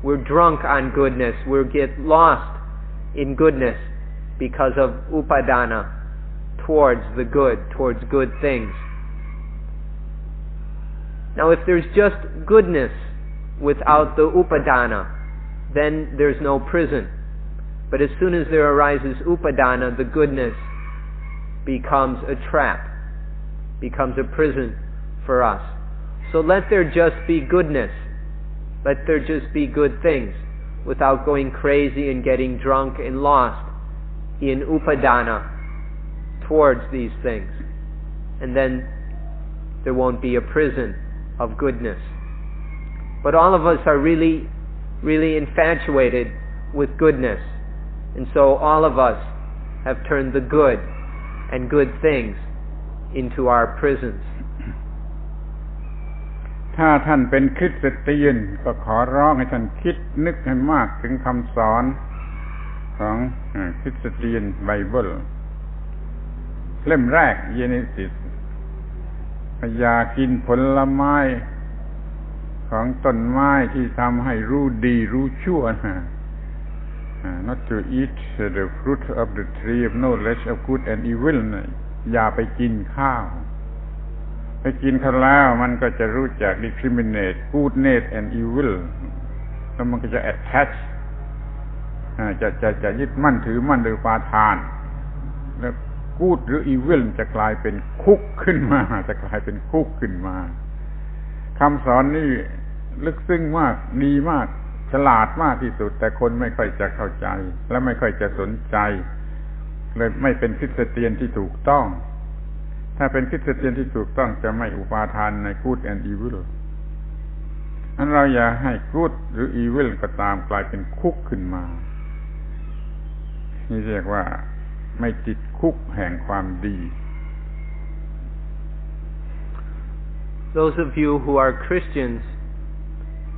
We're drunk on goodness. We get lost in goodness because of upadana towards the good, towards good things. Now, if there's just goodness without the upadana, then there's no prison. But as soon as there arises upadana, the goodness becomes a trap, becomes a prison for us. So let there just be goodness. Let there just be good things without going crazy and getting drunk and lost in upadana towards these things. And then there won't be a prison of goodness. But all of us are really, really infatuated with goodness. And so all of us have turned the good and good things into our prisons. ถ้าท่านเป็นคริสเตียนก็ขอร้องให้ท่านคิดนึกให้มากถึงคำสอนของคริสเตียนไบเบิลเล่มแรกเยเนซิสอย่ากินผลไม้ของต้นไม้ที่ทำให้รู้ดีรู้ชั่วnot to eat the fruit of the tree of knowledge of good and evil อย่าไปกินข้าวไปกินข้าวแล้วมันก็จะรู้จัก discriminate goodness and evil แล้วมันก็จะ attach จะยึดมั่นถือมั่นโดยอุปาทานแล้ว good หรือ evil จะกลายเป็นคุกขึ้นมาจะกลายเป็นคุกขึ้นมาคำสอนนี่ลึกซึ้งมากดีมากฉลาดมากที่สุดแต่คนไม่ค่อยจะเข้าใจและไม่ค่อยจะสนใจเลยไม่เป็นคริสเตียนที่ถูกต้องถ้าเป็นคริสเตียนที่ถูกต้องจะไม่อุปาทานใน good and evil อันเราอย่าให้ good หรือ evil ก็ตามกลายเป็นคุกขึ้นมานี่เรียกว่าไม่ติดคุกแห่งความดี Those of you who are Christians,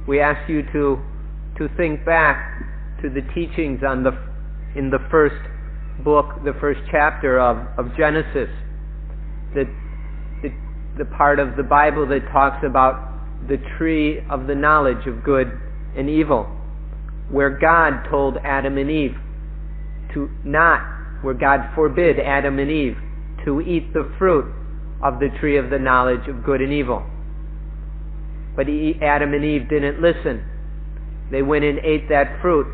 we ask you to think back to the teachings in the first book, the first chapter of Genesis, the part of the Bible that talks about the tree of the knowledge of good and evil, where God told Adam and Eve where God forbid Adam and Eve to eat the fruit of the tree of the knowledge of good and evil. But Adam and Eve didn't listen. They went and ate that fruit,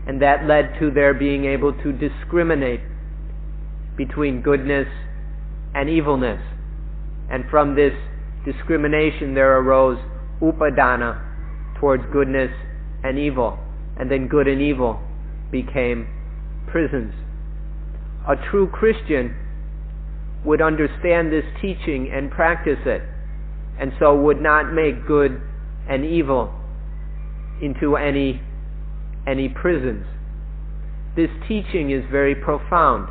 and that led to their being able to discriminate between goodness and evilness. And from this discrimination there arose upadana towards goodness and evil, and then good and evil became prisons. A true Christian would understand this teaching and practice it, and so would not make good and evil into any prisons. This teaching is very profound.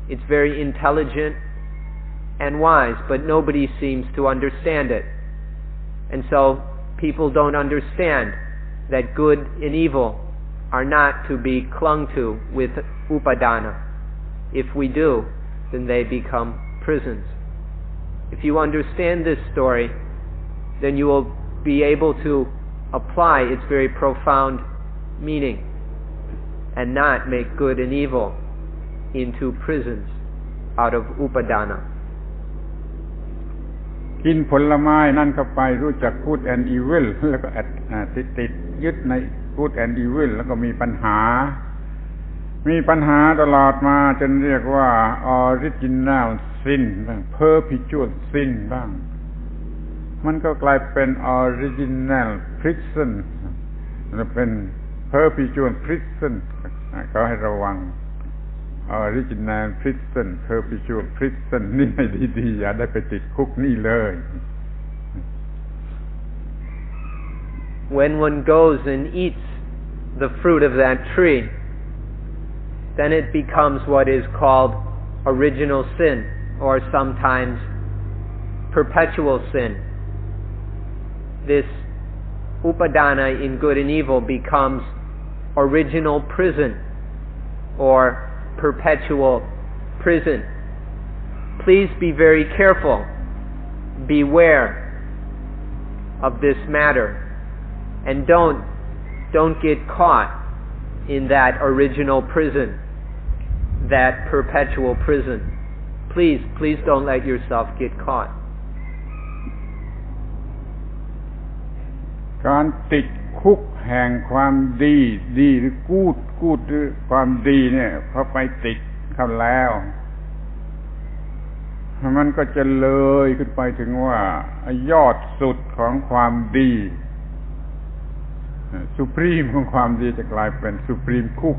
It's very intelligent and wise, but nobody seems to understand it. And so people don't understand that good and evil are not to be clung to with upadana. If we do, then they become prisons. If you understand this story, then you will be able to apply its very profound meaning and not make good and evil into prisons out of upadana. กินผลไม้นั่นเข้าไปรู้จัก good and evil แล้วก็ติดยึดใน good and evil แล้วก็มีปัญหาตลอดมาจนเรียกว่า original sin บ้าง perpetual sin บ้างมันก็กลายเป็น original prison หรือเป็น perpetual prison ก็ให้ระวัง original prison perpetual prison นี่ให้ดีๆอย่าได้ไปติดคุกนี่เลย When one goes and eats the fruit of that tree, then it becomes what is called original sin, or sometimes perpetual sin. This upadana in good and evil becomes original prison, or perpetual prison. Please be very careful. Beware of this matter, and don't get caught in that original prison, that perpetual prison. Please don't let yourself get caught. การติดคุกแห่งความดีหรือกูดหรือความดีเนี่ยพอไปติดเข้าแล้วมันก็จะเลยขึ้นไปถึงว่ายอดสุดของความดีสุพรีมของความดีจะกลายเป็นสุพรีมคุก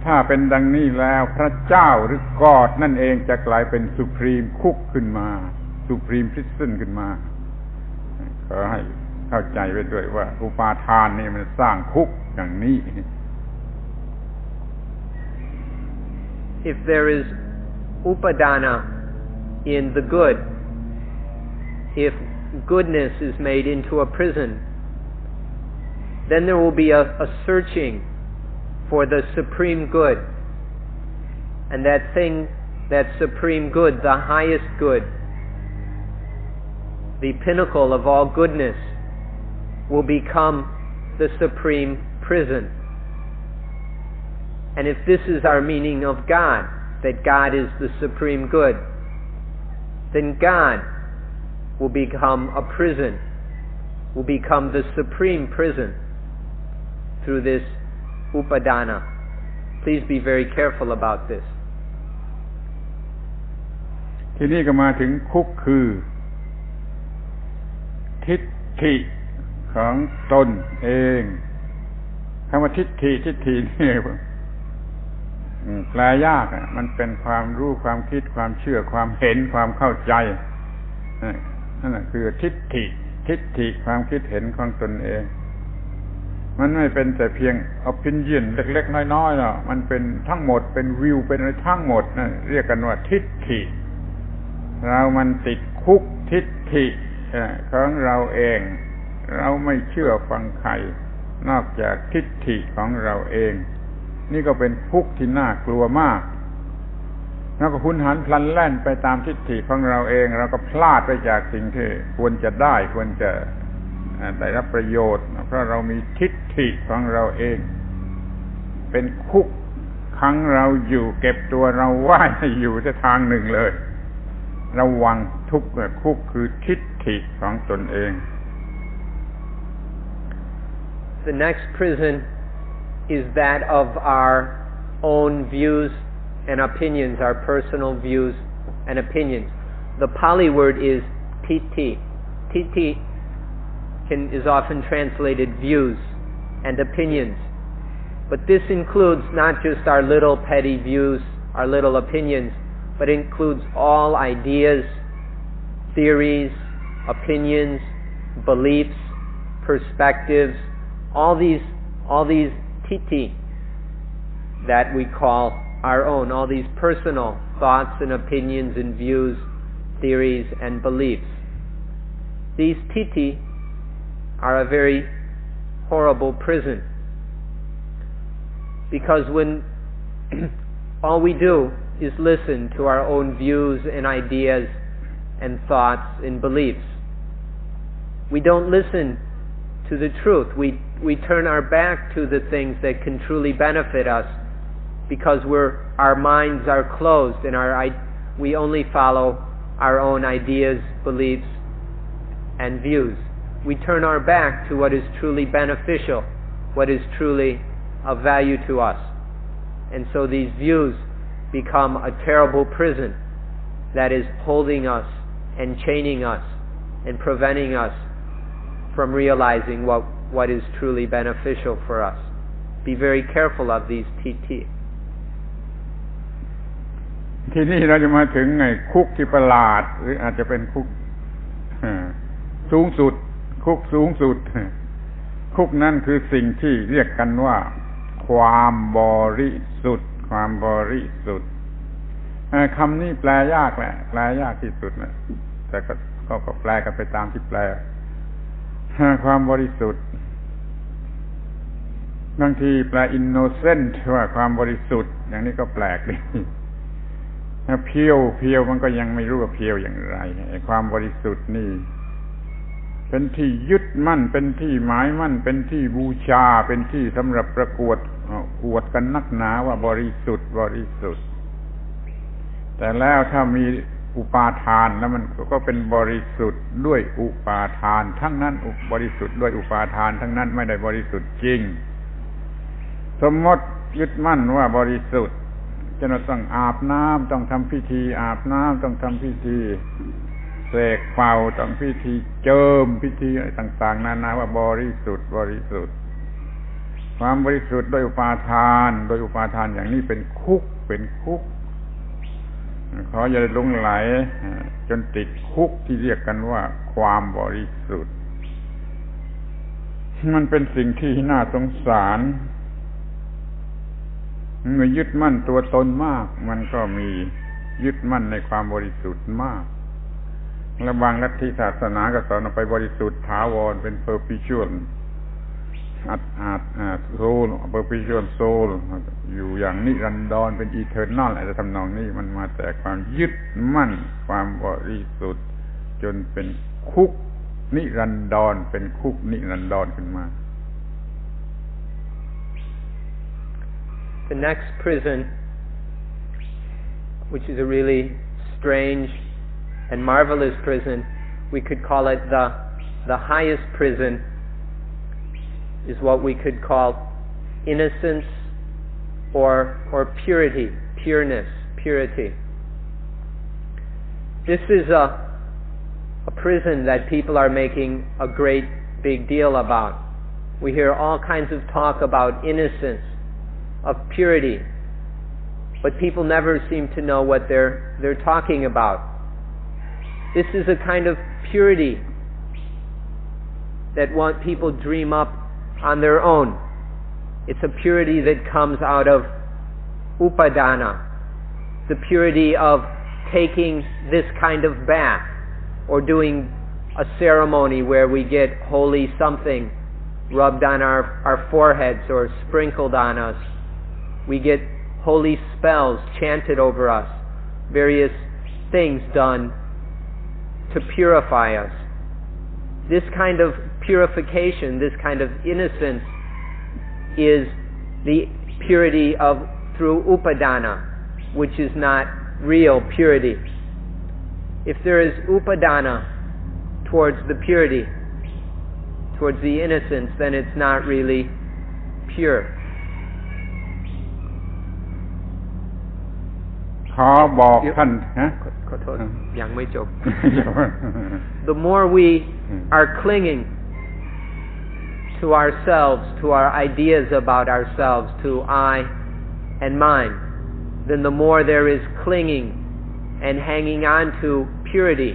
ถ้าเป็นดังนี้แล้วพระเจ้าหรือกอดนั่นเองจะกลายเป็นสุพรีมคุกขึ้นมาสุพรีมพริซซันขึ้นมาขอให้เข้าใจไว้ด้วยว่าอุปาทานนี่มันสร้างคุกอย่างนี้ If there is upadana in the good, if goodness is made into a prison, then there will be a searching for the supreme good, and that supreme good, the highest good, the pinnacle of all goodness, will become the supreme prison. And if this is our meaning of God, that God is the supreme good, then God will become a prison, will become the supreme prison through this upadana. Please be very careful about this. ทีนี้ก็มาถึงคุกคือทิฏฐิของตนเองคำว่าทิฏฐินี่แปลยากมันเป็นความรู้ความคิดความเชื่อความเห็นความเข้าใจนั่นคือทิฏฐิความคิดเห็นของตนเองมันไม่เป็นแต่เพียง opinion เล็กๆน้อยๆหรอกมันเป็นทั้งหมดเป็นวิวเป็นอะไรทั้งหมดนั่นเรียกกันว่าทิฏฐิเรามันติดคุกทิฏฐิของเราเองเราไม่เชื่อฟังใครนอกจากทิฏฐิของเราเองนี่ก็เป็นคุกที่น่ากลัวมากแล้วก็หุนหันพลันแล่นไปตามทิฏฐิของเราเองเราก็พลาดไปจากสิ่งที่ควรจะได้ควรจะได้รับประโยชน์เพราะเรามีทิฏฐิของเราเองเป็นคุกขังเราอยู่เก็บตัวเราไว้ให้อยู่ที่ทางหนึ่งเลยระวังทุกคุกคือทิฏฐิของตนเอง The next prison is that of our own views and opinions, our personal views and opinions. The Pali word is titi. Titi is often translated views and opinions. But this includes not just our little petty views, our little opinions, but includes all ideas, theories, opinions, beliefs, perspectives, all these titi that we call our own, all these personal thoughts and opinions and views, theories and beliefs. These titi are a very horrible prison, because when all we do is listen to our own views and ideas and thoughts and beliefs, we don't listen to the truth. We turn our back to the things that can truly benefit us, because our minds are closed and we only follow our own ideas, beliefs, and views. We turn our back to what is truly beneficial, what is truly of value to us. And so these views become a terrible prison that is holding us and chaining us and preventing us from realizing what is truly beneficial for us. Be very careful of these TT. ทีนี้เราจะมาถึงไอ้คุกที่ประหลาดหรืออาจจะเป็นคุกสูงสุดคุกสูงสุดคุกนั่นคือสิ่งที่เรียกกันว่าความบริสุทธิ์ความบริสุทธิ์คำนี้แปลยากแหละแปลยากที่สุดนะแต่ก็แปลกันไปตามที่แปลความบริสุทธิ์บางทีแปล innocent ว่าความบริสุทธิ์อย่างนี้ก็แปลกดีเพียวมันก็ยังไม่รู้ว่าเพียวอย่างไรความบริสุทธิ์นี่เป็นที่ยึดมั่นเป็นที่หมายมั่นเป็นที่บูชาเป็นที่สำหรับประกวดอวดกันนักหนาว่าบริสุทธิ์บริสุทธิ์แต่แล้วถ้ามีอุปาทานแล้วมันก็เป็นบริสุทธิ์ด้วยอุปาทานทั้งนั้นบริสุทธิ์ด้วยอุปาทานทั้งนั้นไม่ได้บริสุทธิ์จริงสมมติยึดมั่นว่าบริสุทธิ์จะต้องอาบน้ำต้องทำพิธีอาบน้ำต้องทำพิธีเสกเป่าต้องพิธีเจิมพิธีอะไรต่างๆนานาว่าบริสุทธิ์บริสุทธิ์ความบริสุทธิ์โดยอุปาทานโดยอุปาทานอย่างนี้เป็นคุกเป็นคุกขออย่าหลงไหลจนติดคุกที่เรียกกันว่าความบริสุทธิ์มันเป็นสิ่งที่น่าสงสารเมื่อยึดมั่นตัวตนมากมันก็มียึดมั่นในความบริสุทธิ์มากและบางลัทธิศาสนาก็สอนไปบริสุทธิ์ถาวรเป็น perpetual soul perpetual soul อยู่อย่างนิรันดรเป็น eternal อะไรทำนองนี้มันมาแต่ความยึดมั่นความบริสุทธิ์จนเป็นคุกนิรันดรเป็นคุกนิรันดรขึ้นมา The next prison, which is a really strange and marvelous prison, we could call it the highest prison, is what we could call innocence or purity, pureness, purity. This is a prison that people are making a great big deal about. We hear all kinds of talk about innocence, of purity, but people never seem to know what they're talking about. This is a kind of purity that people dream up on their own. It's a purity that comes out of upadana, the purity of taking this kind of bath or doing a ceremony where we get holy something rubbed on our foreheads or sprinkled on us. We get holy spells chanted over us, various things done to purify us. This kind of purification, this kind of innocence is the purity through upadana, which is not real purity. If there is upadana towards the purity, towards the innocence, then it's not really pure. ขอบอกท่านขอโทษยังไม่จบ The more we are clinging to ourselves, to our ideas about ourselves, to I and mine, then the more there is clinging and hanging on to purity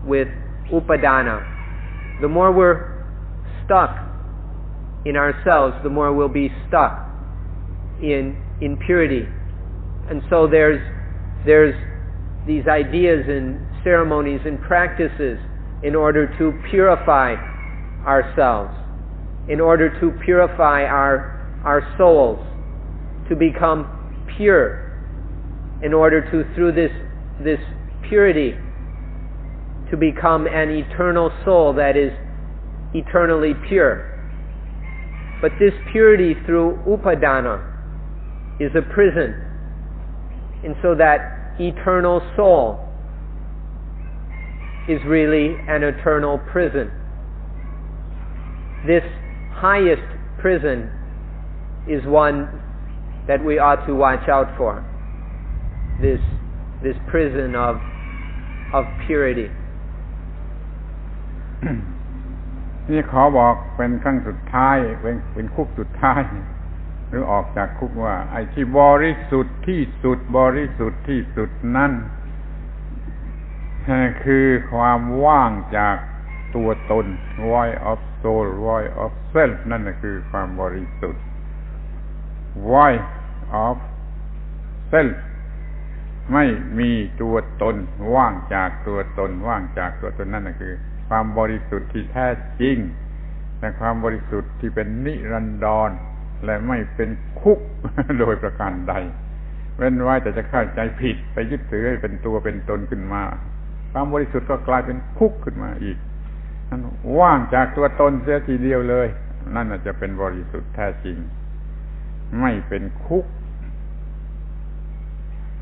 with upadana. The more we're stuck in ourselves, the more we'll be stuck in purity. And so there's these ideas and ceremonies and practices in order to purify ourselves, in order to purify our souls, to become pure, in order to, through this purity, to become an eternal soul that is eternally pure. But this purity through upadana is a prison. And so that eternal soul is really an eternal prison. This highest prison is one that we ought to watch out for. This prison of purity. นี่ขอบอกเป็นครั้งสุดท้ายเป็นคุกสุดท้ายหรือออกจากคุกว่าไอ้ที่บริสุทธิ์ที่สุดบริสุทธิ์ที่สุดนั่นคือความว่างจากตัวตน void of soul void of self นั่นคือความบริสุทธิ์ void of self ไม่มีตัวตนว่างจากตัวตนว่างจากตัวตนนั่นคือความบริสุทธิ์ที่แท้จริงแต่ความบริสุทธิ์ที่เป็นนิรันดรและไม่เป็นคุก โดยประการใดเว้นไว้แต่จะเข้าใจผิดไปยึดถือให้เป็นตัวเป็นตนขึ้นมาความบริสุทธิ์ก็กลายเป็นคุกขึ้นมาอีกนั่นว่างจากตัวตนเสียทีเดียวเลยนั่นจะเป็นบริสุทธิ์แท้จริงไม่เป็นคุก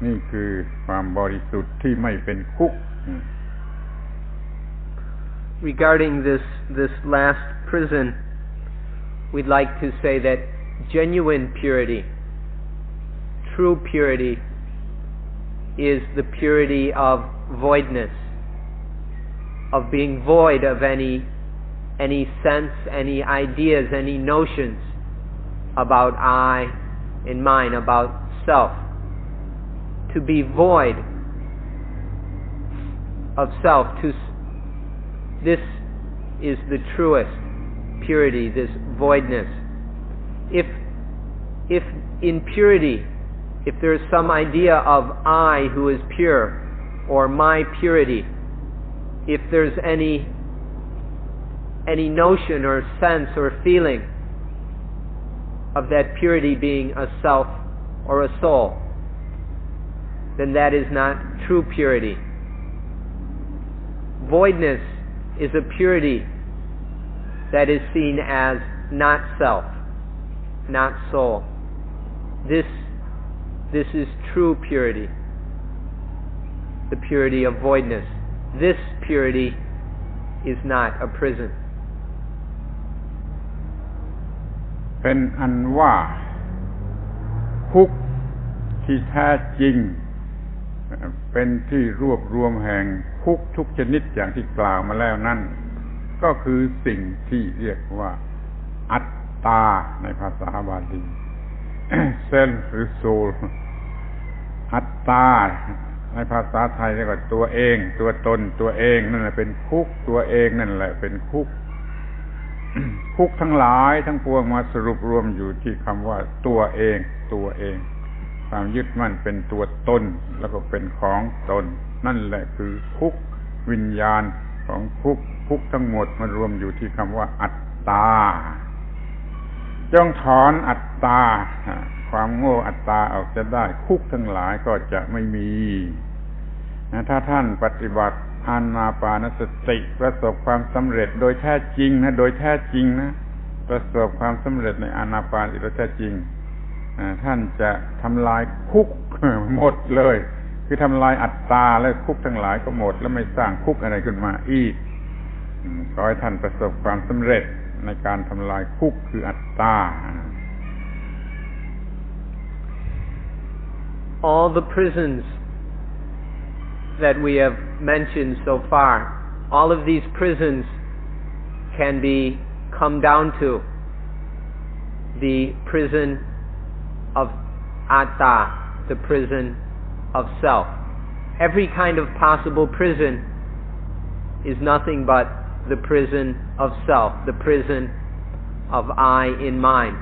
นี่คือความบริสุทธิ์ที่ไม่เป็นคุก Regarding this last prison, we'd like to say that genuine purity, true purity, is the purity of voidness, of being void of any sense, any ideas, any notions about I and mine, about self. To be void of self, this is the truest purity, this voidness. If in purity, if there is some idea of I who is pure, or my purity, if there's any notion or sense or feeling of that purity being a self or a soul, then that is not true purity. Voidness is a purity that is seen as not self, not soul. This is true purity, the purity of voidness. This purity is not a prison. เป็นอันว่าคุกที่แท้จริงเป็นที่รวบรวมแห่งคุกทุกชนิดอย่างที่กล่าวมาแล้วนั่นก็คือสิ่งที่เรียกว่าอัตตาในภาษาบาลี self หรือ soul อัตตาในภาษาไทยเรียกว่าตัวเองตัวตนตัวเองนั่นแหละเป็นคุกตัวเองนั่นแหละเป็นคุก คุกทั้งหลายทั้งปวงมาสรุปรวมอยู่ที่คำว่าตัวเองตัวเองความยึดมั่นเป็นตัวตนแล้วก็เป็นของตนนั่นแหละคือคุกวิญญาณของคุกทั้งหมดมารวมอยู่ที่คำว่าอัตตาจงถอนอัตตาความโง่อัตตาออกจะได้คุกทั้งหลายก็จะไม่มีถ้าท่านปฏิบัติอานาปานสติประสบความสำเร็จโดยแท้จริงนะโดยแท้จริงนะประสบความสำเร็จในอานาปานโดยแท้จริงท่านจะทำลายคุกหมดเลยคือทำลายอัตตาและคุกทั้งหลายก็หมดแล้วไม่สร้างคุกอะไรขึ้นมาอีกขอให้ท่านประสบความสำเร็จในการทำลายคุกคืออัตตา All the prisons that we have mentioned so far, all of these prisons can be come down to the prison of atta, the prison of self. Every kind of possible prison is nothing but the prison of self, the prison of I in mind.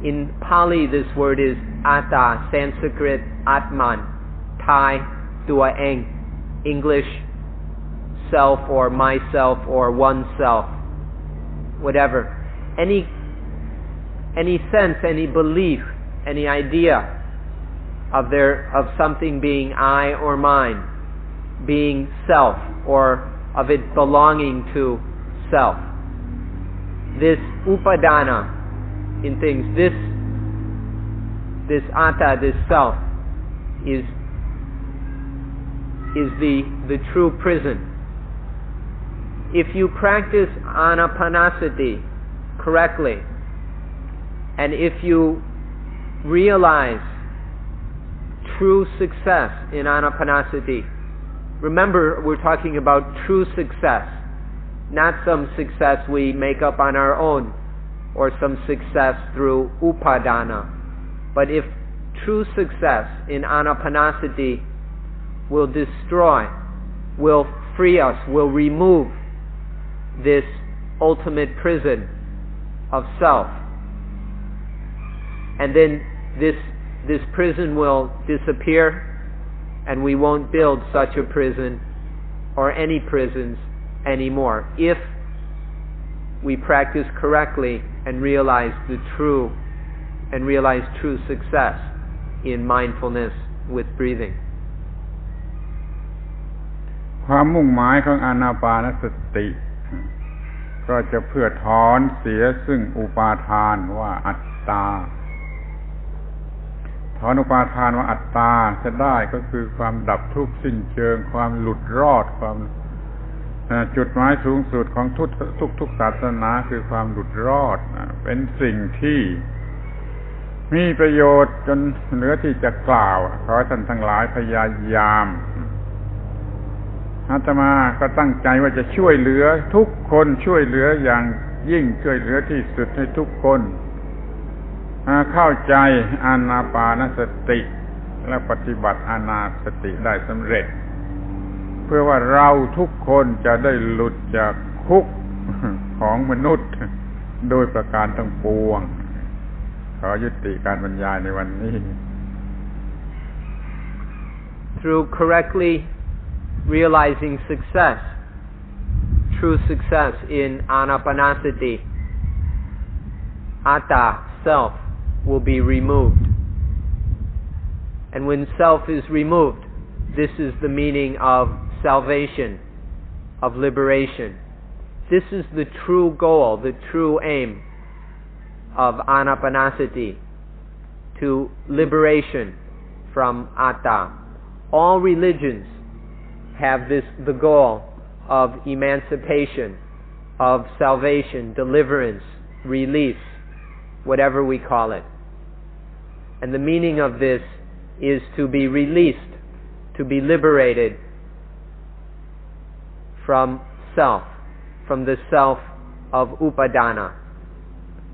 In Pali, this word is atta, Sanskrit atman, Thai tua eng, English self or myself or oneself, whatever. Any sense, any belief, any idea of something being I or mine, being self, or of it belonging to self. This upadana in things, this atta, this self, is the true prison. if you practice anapanasati correctly, and if you realize true success in anapanasati, remember we're talking about true success, not some success we make up on our own or some success through upadana, but if true success in anapanasati will destroy, will free us, will remove this ultimate prison of self, and then this prison will disappear, and we won't build such a prison or any prisons anymore if we practice correctly and realize true success in mindfulness with breathing. ความมุ่งหมายของอานาปานสติก็จะเพื่อถอนเสียซึ่งอุปาทานว่าอัตตาถอนอุปาทานว่าอัตตาจะได้ก็คือความดับทุกข์สิ้นเชิงความหลุดรอดความจุดหมายสูงสุดของทุกศาสนาคือความหลุดรอดเป็นสิ่งที่มีประโยชน์จนเหลือที่จะกล่าวขอให้ท่านทั้งหลายพยายามอาตมาก็ตั้งใจว่าจะช่วยเหลือทุกคนช่วยเหลืออย่างยิ่งช่วยเหลือที่สุดให้ทุกคนเข้าใจอานาปานสติและปฏิบัติอานาสติได้สำเร็จเพื่อว่าเราทุกคนจะได้หลุดจากคุกของมนุษย์โดยประการทั้งปวงขอยุติการบรรยายในวันนี้ Through correctly realizing success, true success in anapanasati, atta, self, will be removed. And when self is removed, this is the meaning of salvation, of liberation. This is the true goal, the true aim of anapanasati, to liberation from atta. All religions have the goal of emancipation, of salvation, deliverance, release, whatever we call it. And the meaning of this is to be released, to be liberated from self, from the self of upadana,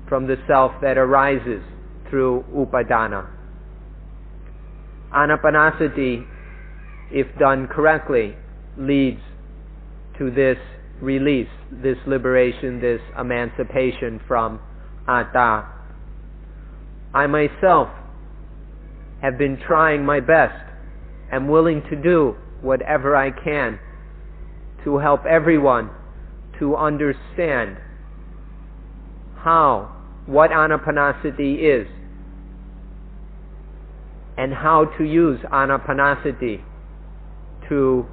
from the self that arises through upadana. Anapanasati, if done correctly, leads to this release, this liberation, this emancipation from atta. I myself have been trying my best, am willing to do whatever I can to help everyone to understand what anapanasati is, and how to use anapanasati to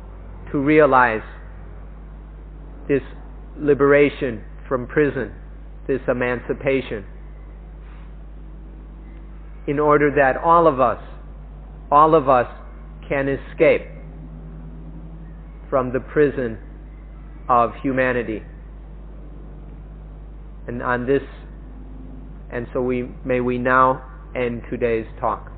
realize this liberation from prison, this emancipation, in order that all of us can escape from the prison of humanity. And so may we now end today's talk.